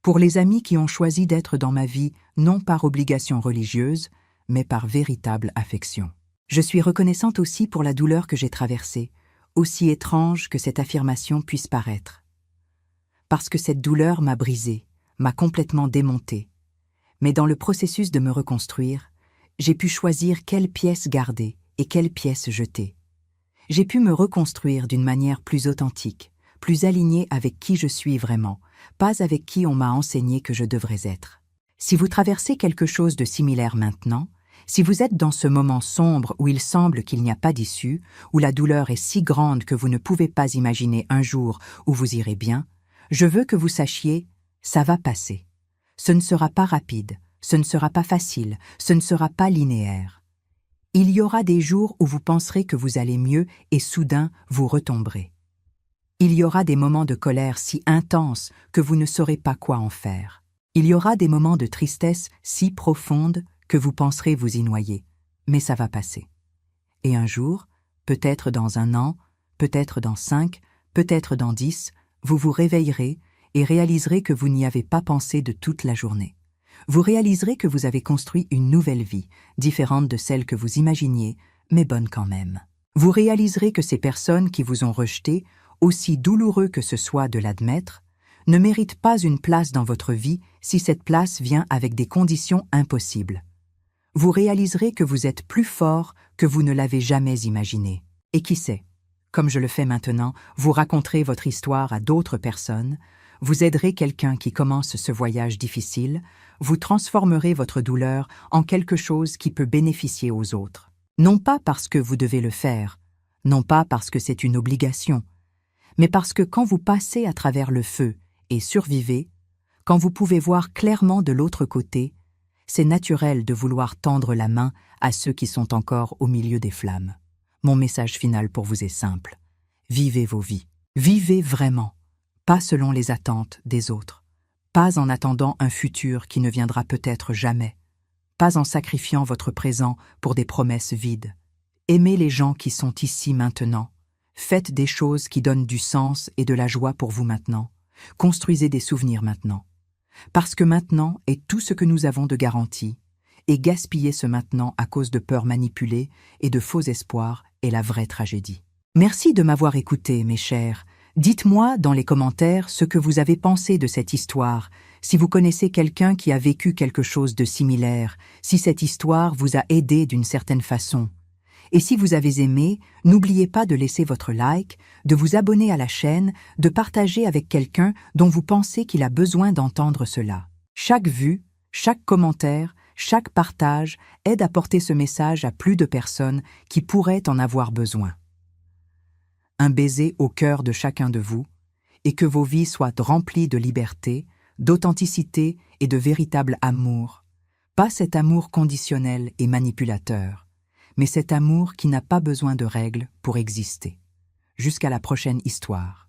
pour les amis qui ont choisi d'être dans ma vie non par obligation religieuse, mais par véritable affection. Je suis reconnaissante aussi pour la douleur que j'ai traversée, aussi étrange que cette affirmation puisse paraître. Parce que cette douleur m'a brisée, m'a complètement démontée. Mais dans le processus de me reconstruire, j'ai pu choisir quelle pièce garder et quelle pièce jeter. J'ai pu me reconstruire d'une manière plus authentique, plus alignée avec qui je suis vraiment, pas avec qui on m'a enseigné que je devrais être. Si vous traversez quelque chose de similaire maintenant, si vous êtes dans ce moment sombre où il semble qu'il n'y a pas d'issue, où la douleur est si grande que vous ne pouvez pas imaginer un jour où vous irez bien, je veux que vous sachiez, ça va passer. Ce ne sera pas rapide, ce ne sera pas facile, ce ne sera pas linéaire. Il y aura des jours où vous penserez que vous allez mieux et soudain vous retomberez. Il y aura des moments de colère si intenses que vous ne saurez pas quoi en faire. Il y aura des moments de tristesse si profondes que vous penserez vous y noyer. Mais ça va passer. Et un jour, peut-être dans 1 an, peut-être dans 5, peut-être dans 10, vous vous réveillerez et réaliserez que vous n'y avez pas pensé de toute la journée. Vous réaliserez que vous avez construit une nouvelle vie, différente de celle que vous imaginiez, mais bonne quand même. Vous réaliserez que ces personnes qui vous ont rejeté, aussi douloureux que ce soit de l'admettre, ne méritent pas une place dans votre vie si cette place vient avec des conditions impossibles. Vous réaliserez que vous êtes plus fort que vous ne l'avez jamais imaginé. Et qui sait, comme je le fais maintenant, vous raconterez votre histoire à d'autres personnes, vous aiderez quelqu'un qui commence ce voyage difficile, vous transformerez votre douleur en quelque chose qui peut bénéficier aux autres. Non pas parce que vous devez le faire, non pas parce que c'est une obligation, mais parce que quand vous passez à travers le feu et survivez, quand vous pouvez voir clairement de l'autre côté, c'est naturel de vouloir tendre la main à ceux qui sont encore au milieu des flammes. Mon message final pour vous est simple. Vivez vos vies. Vivez vraiment, pas selon les attentes des autres, pas en attendant un futur qui ne viendra peut-être jamais, pas en sacrifiant votre présent pour des promesses vides. Aimez les gens qui sont ici maintenant. Faites des choses qui donnent du sens et de la joie pour vous maintenant. Construisez des souvenirs maintenant. Parce que maintenant est tout ce que nous avons de garantie, et gaspiller ce maintenant à cause de peurs manipulées et de faux espoirs est la vraie tragédie. Merci de m'avoir écouté, mes chers. Dites-moi dans les commentaires ce que vous avez pensé de cette histoire, si vous connaissez quelqu'un qui a vécu quelque chose de similaire, si cette histoire vous a aidé d'une certaine façon. Et si vous avez aimé, n'oubliez pas de laisser votre like, de vous abonner à la chaîne, de partager avec quelqu'un dont vous pensez qu'il a besoin d'entendre cela. Chaque vue, chaque commentaire, chaque partage aide à porter ce message à plus de personnes qui pourraient en avoir besoin. Un baiser au cœur de chacun de vous, et que vos vies soient remplies de liberté, d'authenticité et de véritable amour. Pas cet amour conditionnel et manipulateur, mais cet amour qui n'a pas besoin de règles pour exister. Jusqu'à la prochaine histoire.